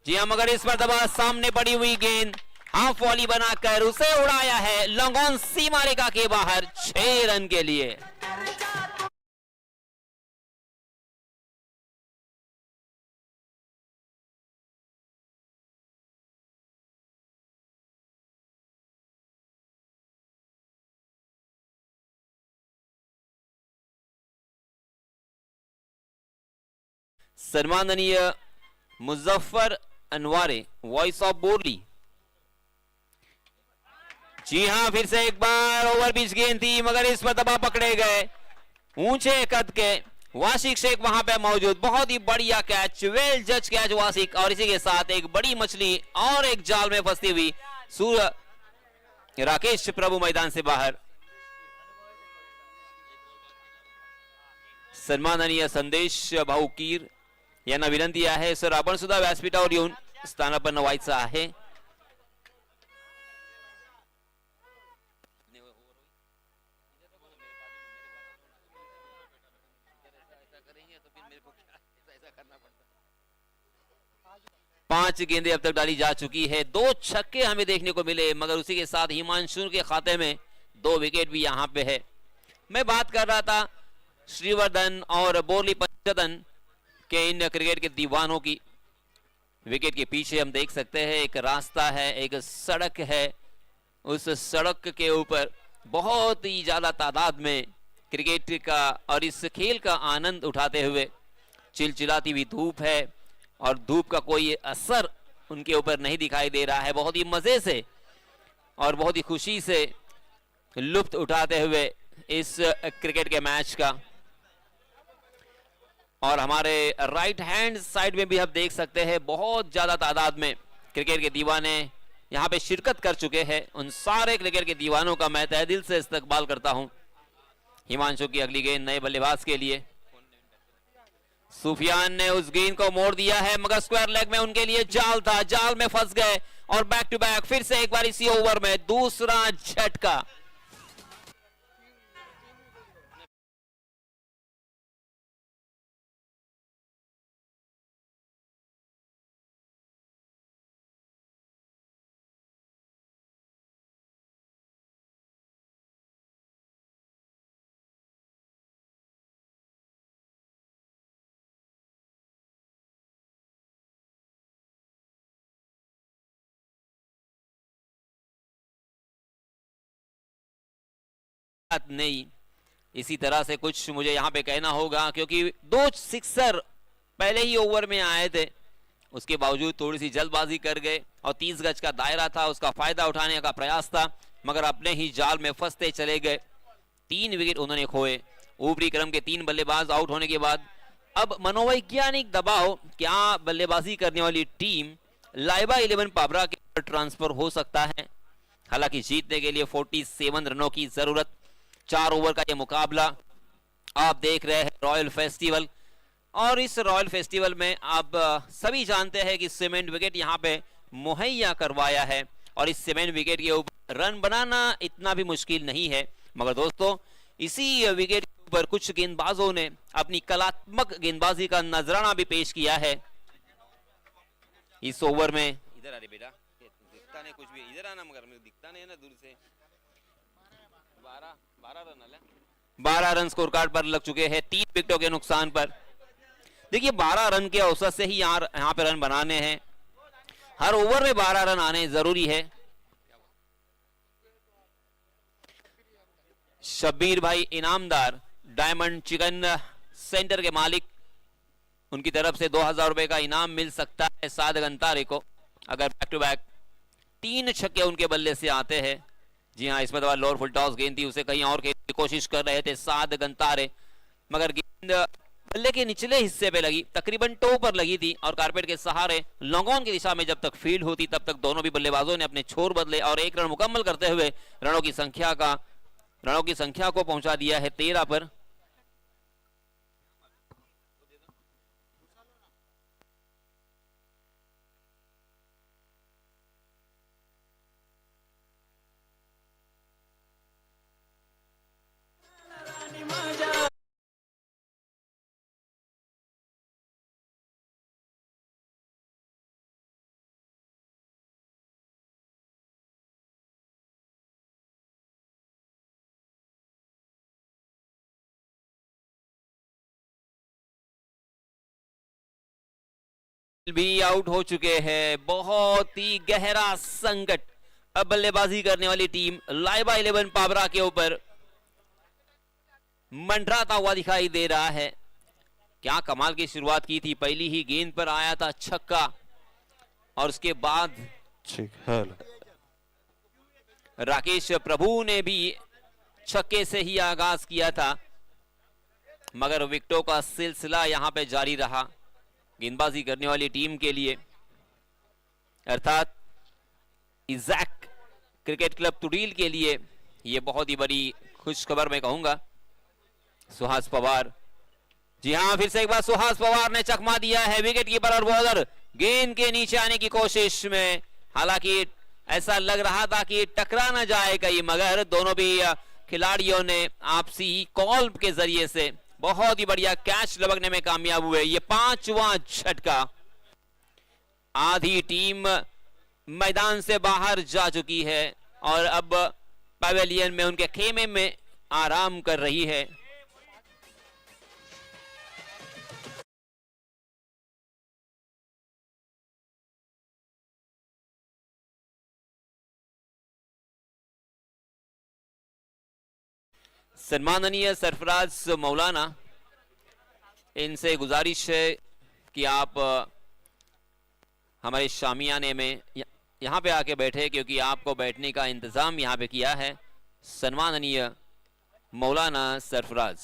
जी हां, मगर इस मरतबा सामने पड़ी हुई गेंद हाफ वॉली बनाकर उसे उड़ाया है लॉन्ग ऑन सीमा रेखा के बाहर 6 रन के लिए। सम्माननीय मुजफ्फर अनवारे, वॉइस ऑफ बोरली। जी हां, फिर से एक बार ओवर पिच गेंद थी, मगर इस पर दबा पकड़े गए। ऊंचे कद के वाशिक शेख वहां पे मौजूद। बहुत ही बढ़िया कैच, वेल जज कैच वाशिक, और इसी के साथ एक बड़ी मछली और एक जाल में फंसती हुई राकेश प्रभु मैदान से बाहर। सन्माननीय संदेश भाऊ कीर यांना विनंती आहे, सर आपण सुद्धा व्यासपीठावर येऊन स्थानापन्न व्हायचं आहे। पांच गेंदें अब तक डाली जा चुकी है, 2 छक्के हमें देखने को मिले, मगर उसी के साथ हिमांशु के खाते में 2 विकेट भी यहाँ पे है। मैं बात कर रहा था श्रीवर्धन और बोरली पंचतन के इन क्रिकेट के दीवानों की। विकेट के पीछे हम देख सकते हैं एक रास्ता है, एक सड़क है। उस सड़क के ऊपर बहुत ही ज्यादा तादाद में क्रिकेट का और इस खेल का आनंद उठाते हुए चिलचिलाती हुई धूप है और धूप का कोई असर उनके ऊपर नहीं दिखाई दे रहा है। बहुत ही मजे से और बहुत ही खुशी से लुत्फ उठाते हुए इस क्रिकेट के मैच का। और हमारे राइट हैंड साइड में भी आप देख सकते हैं बहुत ज्यादा तादाद में क्रिकेट के दीवाने यहाँ पे शिरकत कर चुके हैं। उन सारे क्रिकेट के दीवानों का मैं तहे दिल से इस्तकबाल करता हूं। हिमांशु की अगली गेंद नए बल्लेबाज के लिए। सुफियान ने उस गेंद को मोड़ दिया है मगर स्क्वायर लेग में उनके लिए जाल था, जाल में फंस गए और बैक टू बैक फिर से एक बार इसी ओवर में दूसरा झटका। नहीं, इसी तरह से कुछ मुझे यहाँ पे कहना होगा क्योंकि 2 सिक्सर पहले ही ओवर में आए थे, उसके बावजूद थोड़ी सी जल्दबाजी कर गए और 30 गज का दायरा था, उसका फायदा उठाने का प्रयास था मगर अपने ही जाल में फंसते चले गए। 3 विकेट उन्होंने खोए। ऊपरी क्रम के 3 बल्लेबाज आउट होने के बाद अब मनोवैज्ञानिक दबाव, क्या बल्लेबाजी करने वाली टीम लाइबा 11 पाबरा के ट्रांसफर हो सकता है? हालांकि जीतने के लिए 47 रनों की जरूरत। 4 ओवर का ये मुकाबला आप देख रहे हैं रॉयल फेस्टिवल, और इस रॉयल फेस्टिवल में आप सभी जानते हैं कि सीमेंट विकेट यहाँ पे मुहैया करवाया है और इस सीमेंट विकेट के ऊपर रन बनाना इतना भी मुश्किल नहीं है। मगर दोस्तों इसी विकेट के ऊपर कुछ गेंदबाजों ने अपनी कलात्मक गेंदबाजी का नजराना भी पेश किया है। इस ओवर में इधर आ रे बेटा, दिखता नहीं कुछ भी, इधर आना मगर दिखता नहीं है ना दूर से। 12 रन स्कोर कार्ड पर लग चुके हैं 3 विकेटों के नुकसान पर। देखिए 12 रन के औसत से ही यहाँ पे रन बनाने हैं, हर ओवर में 12 रन आने जरूरी है। शब्बीर भाई इनामदार डायमंड चिकन सेंटर के मालिक, उनकी तरफ से 2000 रुपए का इनाम मिल सकता है साद गंतारे को अगर बैक टू बैक 3 छक्के उनके बल्ले से आते हैं। जी हाँ, इस बार लोअर फुल टॉस गेंद थी, उसे कहीं और खेलने की कोशिश कर रहे थे साद गंतारे मगर गेंद बल्ले के निचले हिस्से पे लगी, तकरीबन टो पर लगी थी और carpet K Sahare long on की दिशा में जब तक फील्ड होती तब तक दोनों भी बल्लेबाजों ने अपने छोर बदले और 1 रन मुकम्मल करते हुए रनों की संख्या को पहुंचा दिया है 13 पर। भी आउट हो चुके हैं। बहुत ही गहरा संकट अब बल्लेबाजी करने वाली टीम लाइबा 11 पाबरा के ऊपर मंडराता हुआ दिखाई दे रहा है। क्या कमाल की शुरुआत की थी, पहली ही गेंद पर आया था छक्का और उसके बाद राकेश प्रभु ने भी छक्के से ही आगाज किया था मगर विकेटों का सिलसिला यहां पे जारी रहा गेंदबाजी करने वाली टीम के लिए, अर्थात इज़ैक क्रिकेट क्लब तुडील के लिए यह बहुत ही बड़ी खुशखबर मैं कहूंगा। सुहास पवार, जी हां, फिर से एक बार सुहास पवार ने चकमा दिया है विकेट कीपर और बॉलर गेंद के नीचे आने की कोशिश में, हालांकि ऐसा लग रहा था कि टकरा ना जाए कहीं मगर दोनों भी खिलाड़ियों ने आपसी कॉल के जरिए से बहुत ही बढ़िया कैच लपकने में कामयाब हुए। ये 5वां झटका, आधी टीम मैदान से बाहर जा चुकी है और अब पैवेलियन में उनके खेमे में आराम कर रही है। सम्माननीय सरफराज मौलाना, इनसे गुजारिश है कि आप हमारे शामियाने में यहाँ पे आके बैठे, क्योंकि आपको बैठने का इंतजाम यहाँ पे किया है सम्माननीय मौलाना सरफराज।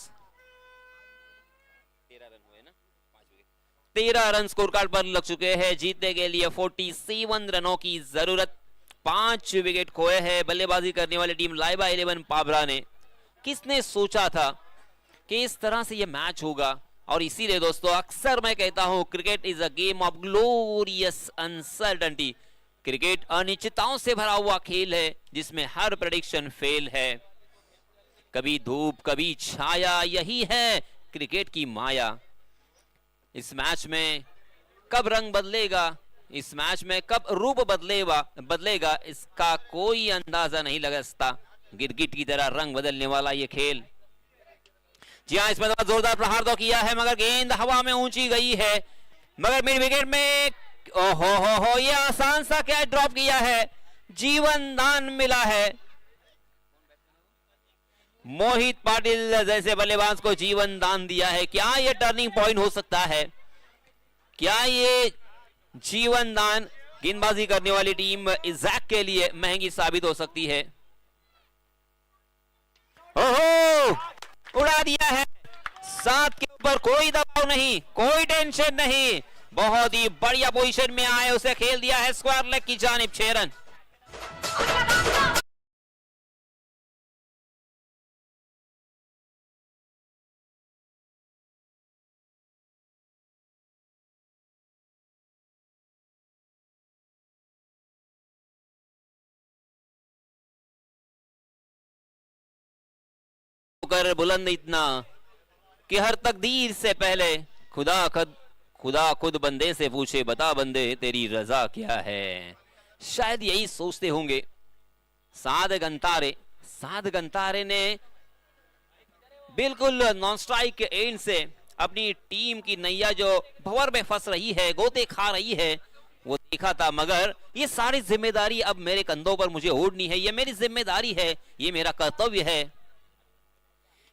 13 रन स्कोर कार्ड पर लग चुके हैं। जीतने के लिए 47 रनों की जरूरत। 5 विकेट खोए हैं। बल्लेबाजी करने वाली टीम लाइबा 11 पाबरा ने। किसने सोचा था कि इस तरह से यह मैच होगा? और इसीलिए दोस्तों अक्सर मैं कहता हूं, cricket is a game of glorious uncertainty. Cricket अनिश्चितताओं से भरा हुआ खेल है जिसमें हर प्रेडिक्शन फेल है। कभी धूप कभी छाया, यही है क्रिकेट की माया। इस मैच में कब रंग बदलेगा, इस मैच में कब रूप बदलेगा इसका कोई अंदाजा नहीं लगा सकता। गिरगिट की तरह रंग बदलने वाला ये खेल। जी हाँ, इसमें जोरदार प्रहार तो किया है मगर गेंद हवा में ऊंची गई है। मगर मिड विकेट में ओहो ये आसान सा कैच ड्रॉप किया है। जीवन दान मिला है। मोहित पाटिल जैसे बल्लेबाज को जीवन दान दिया है। क्या ये टर्निंग पॉइंट हो सकता है? क्या ये जीवन दान गेंदबाजी करने वाली टीम इज़ैक के लिए महंगी साबित हो सकती है? ओहो, उड़ा दिया है। 7 के ऊपर कोई दबाव नहीं, कोई टेंशन नहीं। बहुत ही बढ़िया पोजीशन में आए, उसे खेल दिया है स्क्वायर लेग की जानिब। 6 रन। कर बुलंद इतना कि हर तकदीर से पहले खुदा खुद बंदे से पूछे, बता बंदे तेरी रजा क्या है। शायद यही सोचते होंगे साद गंतारे ने बिल्कुल नॉन स्ट्राइक के एंड से अपनी टीम की नैया जो भंवर में फंस रही है, गोते खा रही है, वो देखा था। मगर ये सारी जिम्मेदारी अब मेरे कंधों पर मुझे ओढ़नी है। ये मेरी जिम्मेदारी है, ये मेरा कर्तव्य है।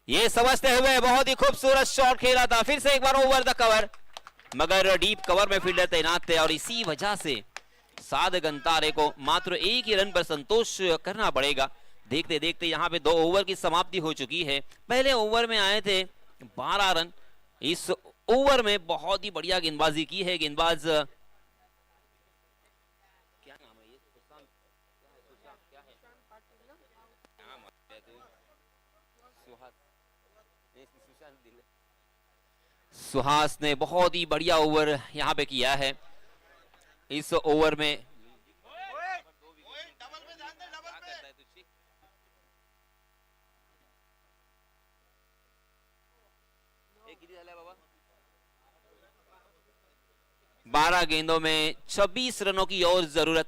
ये समझते हुए बहुत ही खूबसूरत शॉट खेला था। फिर से एक बार ओवर द कवर, मगर डीप कवर में फील्डर तैनात थे और इसी वजह से साद गंतारे को मात्र 1 ही रन पर संतोष करना पड़ेगा। देखते देखते यहाँ पे 2 ओवर की समाप्ति हो चुकी है। पहले ओवर में आए थे 12 रन। इस ओवर में बहुत ही बढ़िया गेंदबाजी की है गेंदबाज, क्या नाम है ये, सुहास ने बहुत ही बढ़िया ओवर यहाँ पे किया है। इस ओवर में बारह गेंदों में 26 रनों की और जरूरत।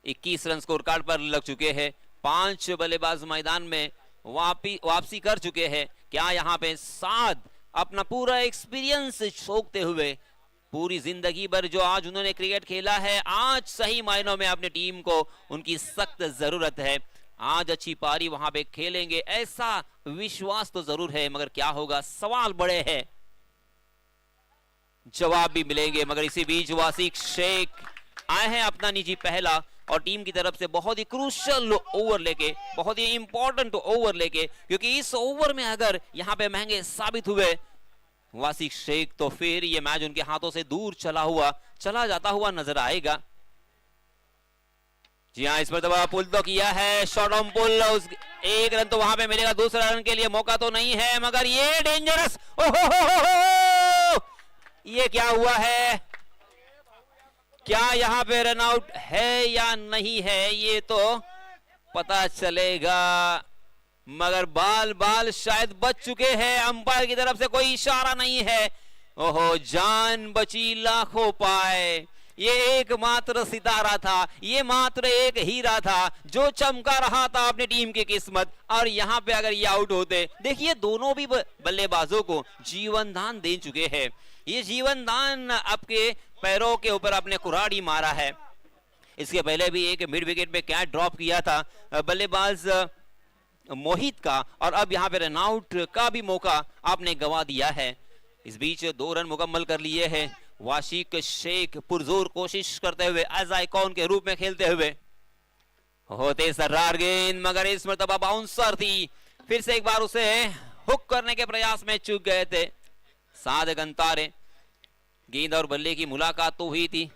21 रन स्कोर कार्ड पर लग चुके हैं। 5 बल्लेबाज मैदान में वापसी कर चुके हैं। क्या यहाँ पे साद अपना पूरा एक्सपीरियंस छोकते हुए, पूरी जिंदगी भर जो आज उन्होंने क्रिकेट खेला है, आज सही मायनों में अपनी टीम को उनकी सख्त जरूरत है। आज अच्छी पारी वहां पे खेलेंगे ऐसा विश्वास तो जरूर है, मगर क्या होगा, सवाल बड़े हैं, जवाब भी मिलेंगे। मगर इसी बीच वासिक शेख आए हैं अपना निजी पहला और टीम की तरफ से बहुत ही क्रूशियल ओवर लेके, बहुत ही इंपॉर्टेंट ओवर लेके, क्योंकि इस ओवर में अगर यहां पे महंगे साबित हुए वासिक शेख तो फिर ये मैच उनके हाथों से दूर चला जाता हुआ नजर आएगा। जी हाँ, इस पर दबा पुल तो किया है, शॉट ऑन पुल, उस 1 रन तो वहां पे मिलेगा, दूसरा रन के लिए मौका तो नहीं है, मगर ये डेंजरस, ये क्या हुआ है, क्या यहां पे रन आउट है या नहीं है, ये तो पता चलेगा। मगर बाल शायद बच चुके हैं, अंपायर की तरफ से कोई इशारा नहीं है। ओहो, जान बची लाखों पाए। ये एकमात्र सितारा था, ये मात्र एक हीरा था जो चमका रहा था अपनी टीम की किस्मत। और यहाँ पे अगर ये आउट होते, देखिए दोनों भी बल्लेबाजों को जीवन दान दे चुके हैं। ये जीवन दान आपके पैरों के ऊपर अपने कुराड़ी मारा है। इसके पहले भी एक मिड विकेट पे कैच ड्रॉप किया था बल्लेबाज मोहित का, और अब यहाँ पे रनआउट का भी मौका आपने गंवा दिया है। इस बीच 2 रन मुकम्मल कर लिए हैं वाशिक शेख पुरजोर कोशिश करते हुए एज आइकॉन के रूप में खेलते हुए। होते सर्रार गेंद, मगर इस मरतबा बाउंसर थी, फिर से एक बार उसे हुक करने के प्रयास में चूक गए थे साद गंतारे। गेंद और बल्ले की मुलाकात तो हुई थी,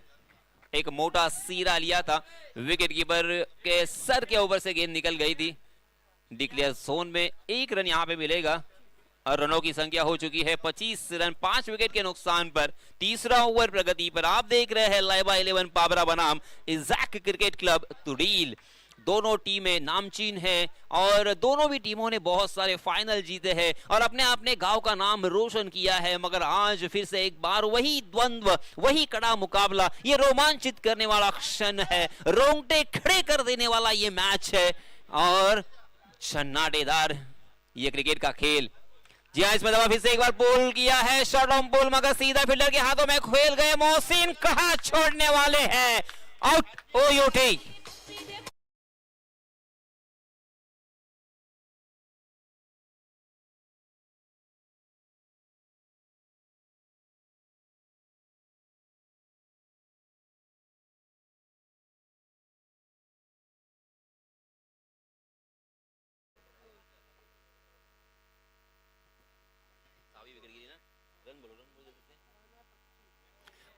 एक मोटा सीरा लिया था, विकेट कीपर के सर के ऊपर से गेंद निकल गई थी। डिक्लेयर जोन में 1 रन यहाँ पे मिलेगा और रनों की संख्या हो चुकी है 25 रन 5 विकेट के नुकसान पर। तीसरा ओवर प्रगति पर। आप देख रहे हैं लाइबा 11 पाबरा बनाम इज़ैक क्रिकेट क्लब तुडील। दोनों टीमें नामचीन हैं और दोनों भी टीमों ने बहुत सारे फाइनल जीते हैं और अपने अपने गांव का नाम रोशन किया है। मगर आज फिर से एक बार वही द्वंद्व, वही कड़ा मुकाबला, ये रोमांचित करने वाला क्षण है, रोंगटे खड़े कर देने वाला ये मैच है और सन्नाटेदार ये क्रिकेट का खेल। जी हाँ, इसमें दबा फिर से एक बार पुल किया है, शॉट ऑन पुल, मगर सीधा फील्डर के हाथों में खेल गए। मोहसिन कहां छोड़ने वाले हैं, आउट। ओयूटी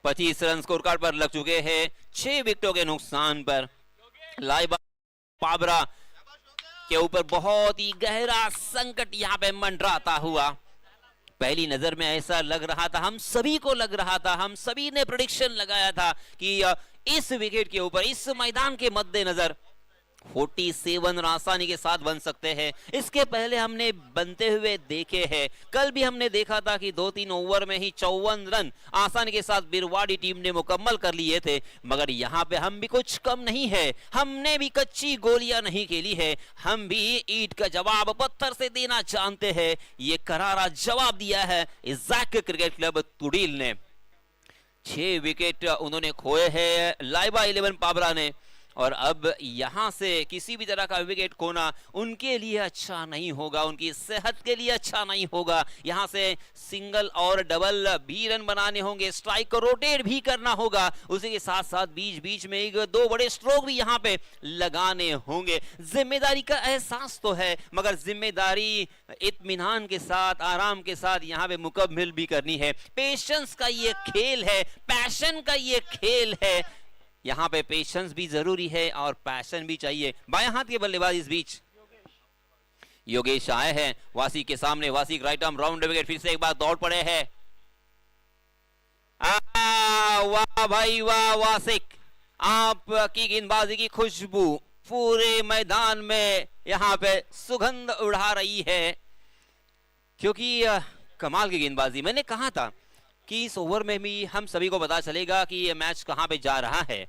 पच्चीस रन स्कोर कार्ड पर लग चुके हैं 6 विकेटों के नुकसान पर। लाइबा पाबरा के ऊपर बहुत ही गहरा संकट यहाँ पे मंडराता हुआ। पहली नजर में ऐसा लग रहा था, हम सभी को लग रहा था, हम सभी ने प्रेडिक्शन लगाया था कि इस विकेट के ऊपर, इस मैदान के मद्देनजर 47 रन आसानी के साथ बन सकते हैं। इसके पहले हमने बनते हुए देखे हैं, कल भी हमने देखा था कि 2-3 ओवर में ही 54 रन आसानी के साथ बिरवाड़ी टीम ने मुकम्मल कर लिए थे। मगर यहाँ पे हम भी कुछ कम नहीं है, हमने भी कच्ची गोलियां नहीं खेली है, हम भी ईंट का जवाब पत्थर से देना जानते हैं। ये करारा जवाब दिया है इज़ैक क्रिकेट क्लब तुडील ने। 6 विकेट उन्होंने खोए हैं लाइबा 11 पाबरा ने, और अब यहां से किसी भी तरह का विकेट खोना उनके लिए अच्छा नहीं होगा, उनकी सेहत के लिए अच्छा नहीं होगा। यहां से सिंगल और डबल भी रन बनाने होंगे, स्ट्राइक को रोटेट भी करना होगा, उसी के साथ साथ बीच बीच में 1-2 बड़े स्ट्रोक भी यहां पे लगाने होंगे। जिम्मेदारी का एहसास तो है, मगर जिम्मेदारी इत्मीनान के साथ, आराम के साथ यहां पे मुकम्मल भी करनी है। पेशेंस का ये खेल है, पैशन का ये खेल है, यहाँ पे पेशेंस भी जरूरी है और पैशन भी चाहिए। बाएं हाथ के बल्लेबाज इस बीच योगेश आए हैं वासिक के सामने। वासिक राइट आर्म राउंड विकेट, फिर से एक बार दौड़ पड़े हैं। वाह भाई वाह वासिक, आपकी गेंदबाजी की खुशबू पूरे मैदान में यहाँ पे सुगंध उड़ा रही है, क्योंकि कमाल की गेंदबाजी। मैंने कहा था कि इस ओवर में भी हम सभी को पता चलेगा कि ये मैच कहां पे जा रहा है।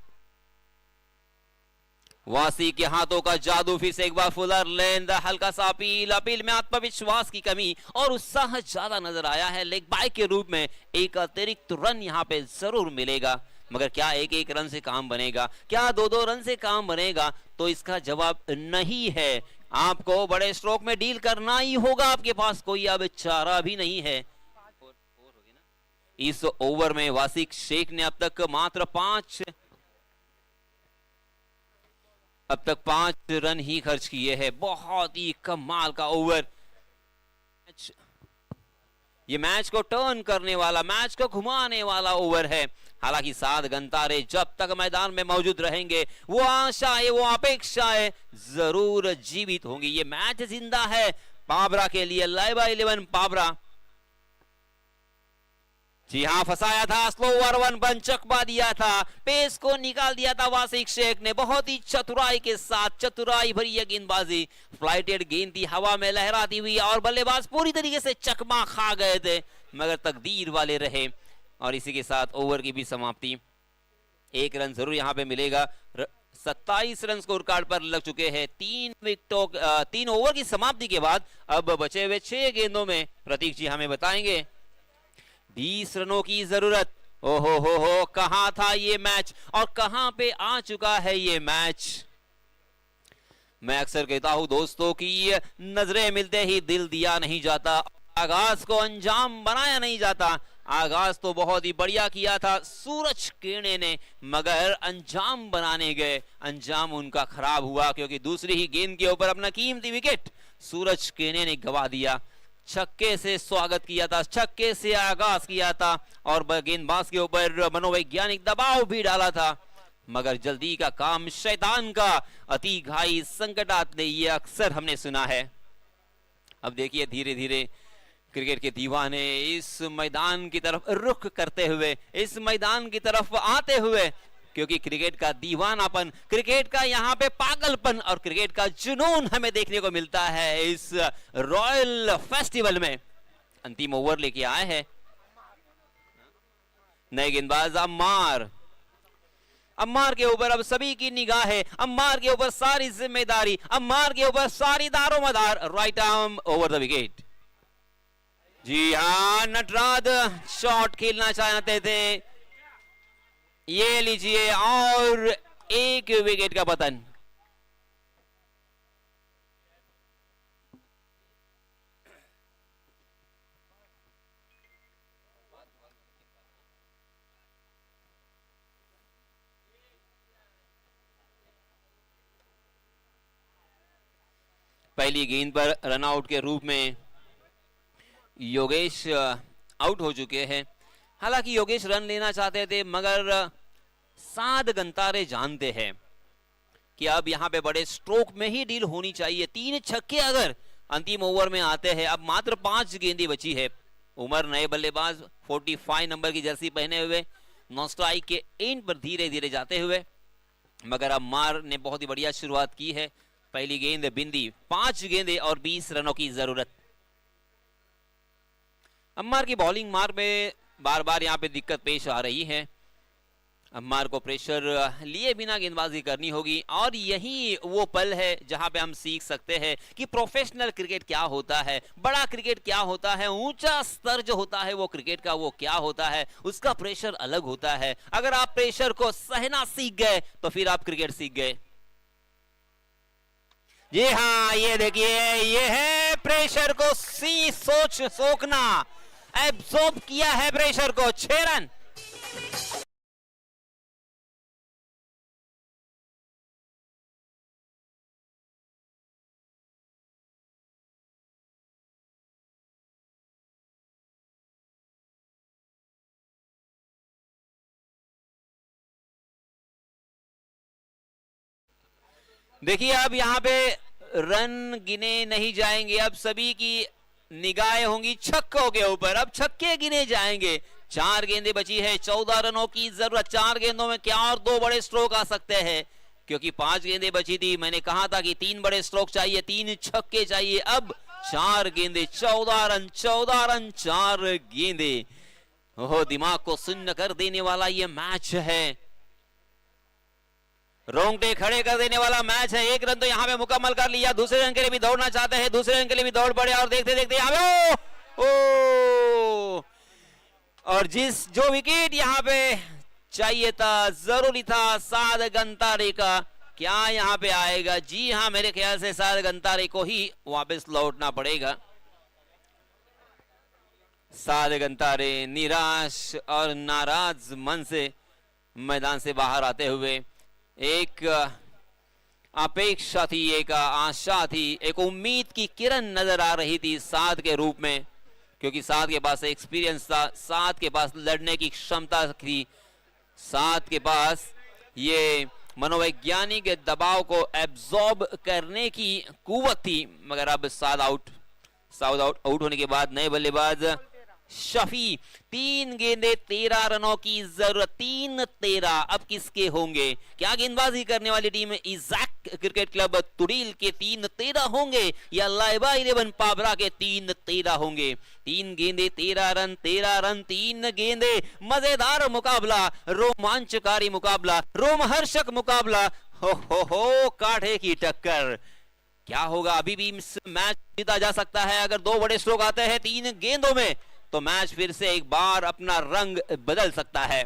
वासी के हाथों का जादू, फिर से एक बार फुलर लेंथ, हल्का सा अपील में आत्मविश्वास की कमी और उत्साह ज्यादा नजर आया है। लेग बाय के रूप में एक अतिरिक्त रन यहाँ पे जरूर मिलेगा, मगर क्या 1-1 रन से काम बनेगा, क्या 2-2 रन से काम बनेगा, तो इसका जवाब नहीं है। आपको बड़े स्ट्रोक में डील करना ही होगा, आपके पास कोई अब चारा भी नहीं है। इस ओवर में वासिक शेख ने अब तक मात्र 5 रन ही खर्च किए हैं। बहुत ही कमाल का ओवर, ये मैच को टर्न करने वाला, मैच को घुमाने वाला ओवर है। हालांकि 7 गंतारे जब तक मैदान में मौजूद रहेंगे, वो आशाएं, वो अपेक्षाएं जरूर जीवित होंगी। ये मैच जिंदा है पाबरा के लिए, लाइबा 11 पाबरा। जी हाँ, फंसाया था, स्लो ओवर 1 बन चकमा दिया था, पेस को निकाल दिया था वासिक शेख ने बहुत ही चतुराई के साथ, चतुराई भरी यह गेंदबाजी। फ्लाइटेड गेंद थी, हवा में लहराती हुई, और बल्लेबाज पूरी तरीके से चकमा खा गए थे, मगर तकदीर वाले रहे और इसी के साथ ओवर की भी समाप्ति। 1 रन जरूर यहाँ पे मिलेगा। 27 रन स्कोर कार्ड पर लग चुके हैं 3 ओवर की समाप्ति के बाद। अब बचे हुए 6 गेंदों में प्रतीक जी हमें बताएंगे। 20 रनों की जरूरत। ओहो हो, कहां था ये मैच और कहां पे आ चुका है ये मैच। मैं अक्सर कहता हूं दोस्तों कि नजरें मिलते ही दिल दिया नहीं जाता, आगाज को अंजाम बनाया नहीं जाता। आगाज तो बहुत ही बढ़िया किया था सूरज केने ने, मगर अंजाम बनाने गए, अंजाम उनका खराब हुआ क्योंकि दूसरी ही गेंद के ऊपर अपना कीमती विकेट सूरज केने ने गवा दिया। छक्के से स्वागत किया था, छक्के से आगाज किया था और गेंदबाज के ऊपर मनोवैज्ञानिक दबाव भी डाला था, मगर जल्दी का काम शैतान का, अति घाई संकट आते, ये अक्सर हमने सुना है। अब देखिए धीरे धीरे क्रिकेट के दीवाने इस मैदान की तरफ रुख करते हुए, इस मैदान की तरफ आते हुए, क्योंकि क्रिकेट का दीवानापन, क्रिकेट का यहाँ पे पागलपन और क्रिकेट का जुनून हमें देखने को मिलता है इस रॉयल फेस्टिवल में। अंतिम ओवर लेके आए हैं नए गेंदबाज अम्मार। अम्मार के ऊपर अब सभी की निगाह है, अम्मार के ऊपर सारी जिम्मेदारी, अम्मार के ऊपर सारी दारोमदार। Right arm over the wicket. जी हाँ, नटराज शॉट खेलना चाहते थे, ये लीजिए, और 1 विकेट का पतन। पहली गेंद पर रनआउट के रूप में योगेश आउट हो चुके हैं। हालांकि योगेश रन लेना चाहते थे, मगर साध गंतारे जानते हैं कि अब यहां पे बड़े स्ट्रोक में ही डील होनी चाहिए। 3 छक्के अगर अंतिम ओवर में आते हैं, अब मात्र 5 गेंदें बची है। उमर नए बल्लेबाज 45 नंबर की जर्सी पहने हुए नॉन स्ट्राइक के एंड पर धीरे धीरे जाते हुए, मगर अम्मार ने बहुत ही बढ़िया शुरुआत की है। पहली गेंद बिंदी, 5 गेंदें और 20 रनों की जरूरत। अम्मार की बॉलिंग मार में बार बार यहाँ पे दिक्कत पेश आ रही है। अम्मार को प्रेशर लिए बिना गेंदबाजी करनी होगी, और यही वो पल है जहां पे हम सीख सकते हैं कि प्रोफेशनल क्रिकेट क्या होता है, बड़ा क्रिकेट क्या होता है, ऊंचा स्तर जो होता है वो क्रिकेट का वो क्या होता है, उसका प्रेशर अलग होता है। अगर आप प्रेशर को सहना सीख गए तो फिर आप क्रिकेट सीख गए। जी हाँ, ये देखिए, ये है प्रेशर को सोखना, एब्सॉर्ब किया है प्रेशर को। 6 रन। देखिए अब यहाँ पे रन गिने नहीं जाएंगे, अब सभी की निगाहें होंगी छक्कों के ऊपर। अब छक्के गिने जाएंगे। 4 गेंदें बची है, 14 रनों की जरूरत। 4 गेंदों में क्या और 2 बड़े स्ट्रोक आ सकते हैं, क्योंकि 5 गेंदें बची थी। मैंने कहा था कि 3 बड़े स्ट्रोक चाहिए, 3 छक्के चाहिए। अब 4 गेंदें, 14 रन, 14 रन, 4 गेंदें। ओह, दिमाग को सुन्न कर देने वाला ये मैच है, रोंगटे खड़े कर देने वाला मैच है। 1 रन तो यहाँ पे मुकम्मल कर लिया, दूसरे रन के लिए भी दौड़ना चाहते हैं, दूसरे रन के लिए भी दौड़ पड़े, और देखते देखते यहाँ पे और जो विकेट यहाँ पे चाहिए था, जरूरी था, साद गंतारे का, क्या यहाँ पे आएगा? जी हाँ, मेरे ख्याल से साद गंतारे को ही वापस लौटना पड़ेगा। साद गंतारे निराश और नाराज मन से मैदान से बाहर आते हुए, एक अपेक्षा थी, एक आशा थी, एक उम्मीद की किरण नजर आ रही थी साद के रूप में, क्योंकि साद के पास एक्सपीरियंस था, साद के पास लड़ने की क्षमता थी, साद के पास ये मनोवैज्ञानिक दबाव को एब्जॉर्ब करने की कुवत थी। मगर अब साद आउट होने के बाद नए बल्लेबाज शफी। 3 गेंदे 13 रनों की जरूरत, 3-13। अब किसके होंगे? क्या गेंदबाजी करने वाली टीम इज़ाक क्रिकेट क्लब तुड़ील के 3-13 होंगे या लाइबा 11 पाबरा के 3-13 होंगे? 3 गेंदे 13 रन, 13 रन 3 गेंदे। मजेदार मुकाबला, रोमांचकारी मुकाबला, रोमहर्षक मुकाबला। हो काढ़े की टक्कर। क्या होगा? अभी भी मैच जीता जा सकता है अगर 2 बड़े स्ट्रोक आते हैं 3 गेंदों में, तो मैच फिर से एक बार अपना रंग बदल सकता है।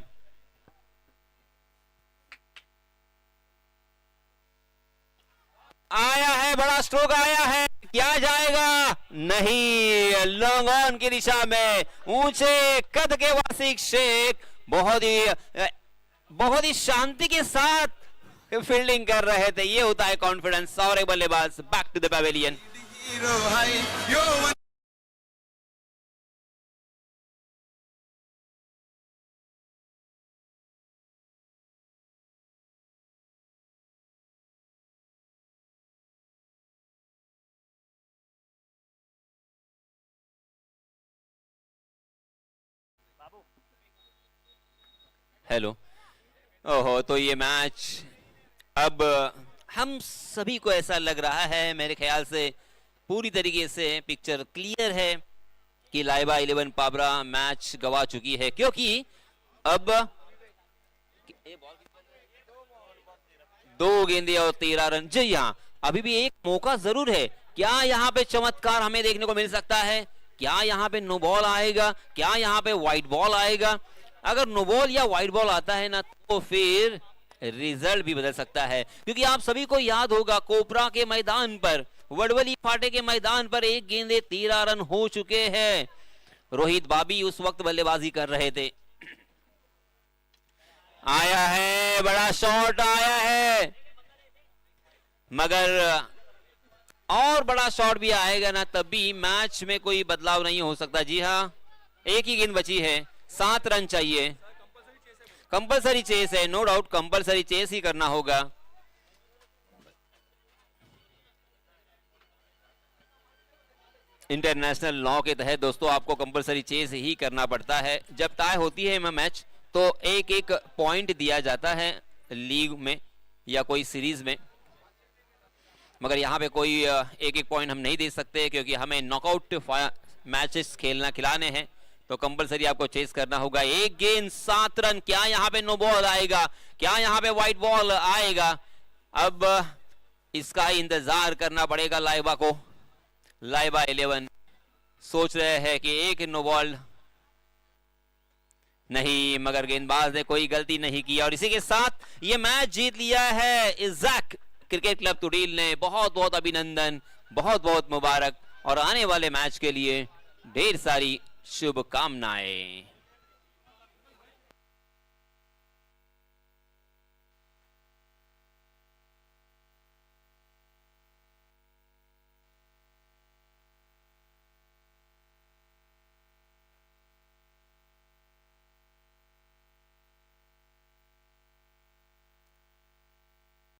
आया है, बड़ा स्ट्रोक आया है, क्या जाएगा? नहीं, लॉन्ग ऑन की दिशा में ऊंचे कद के वासिक शेख बहुत ही शांति के साथ फील्डिंग कर रहे थे। ये होता है कॉन्फिडेंस। और एक बल्लेबाज back to the pavilion. Hello. ओहो, तो ये मैच अब हम सभी को ऐसा लग रहा है, मेरे ख्याल से पूरी तरीके से पिक्चर क्लियर है कि लाइबा 11 पाबरा मैच गवा चुकी है, क्योंकि अब 2 गेंदे और 13 रन। जी हाँ, अभी भी एक मौका जरूर है। क्या यहाँ पे चमत्कार हमें देखने को मिल सकता है? क्या यहाँ पे नो बॉल आएगा? क्या यहाँ पे व्हाइट बॉल आएगा? अगर नो बॉल या व्हाइट बॉल आता है ना, तो फिर रिजल्ट भी बदल सकता है, क्योंकि आप सभी को याद होगा कोपरा के मैदान पर, वडवली फाटे के मैदान पर 1 गेंदे 13 रन हो चुके हैं। रोहित बाबी उस वक्त बल्लेबाजी कर रहे थे। आया है, बड़ा शॉट आया है, मगर और बड़ा शॉट भी आएगा ना, तब भी मैच में कोई बदलाव नहीं हो सकता। जी हाँ, एक ही गेंद बची है, 7 रन चाहिए। कंपलसरी चेस है, नो डाउट कंपलसरी चेस ही करना होगा। इंटरनेशनल लॉ के तहत दोस्तों आपको कंपलसरी चेस ही करना पड़ता है। जब टाई होती है मैच, तो एक एक पॉइंट दिया जाता है लीग में या कोई सीरीज में, मगर यहाँ पे कोई एक एक पॉइंट हम नहीं दे सकते, क्योंकि हमें नॉकआउट मैचेस खिलाने हैं, तो कंपलसरी आपको चेस करना होगा। 1 गेंद 7 रन। क्या यहाँ पे नो बॉल आएगा? क्या यहाँ पे व्हाइट बॉल आएगा? अब इसका इंतजार करना पड़ेगा लाइबा को। लाइबा 11 सोच रहे हैं कि एक नो बॉल नहीं, मगर गेंदबाज ने कोई गलती नहीं की और इसी के साथ ये मैच जीत लिया है इज़ाक क्रिकेट क्लब तुड़ील ने। बहुत बहुत अभिनंदन, बहुत बहुत मुबारक और आने वाले मैच के लिए ढेर सारी शुभकामनाएं।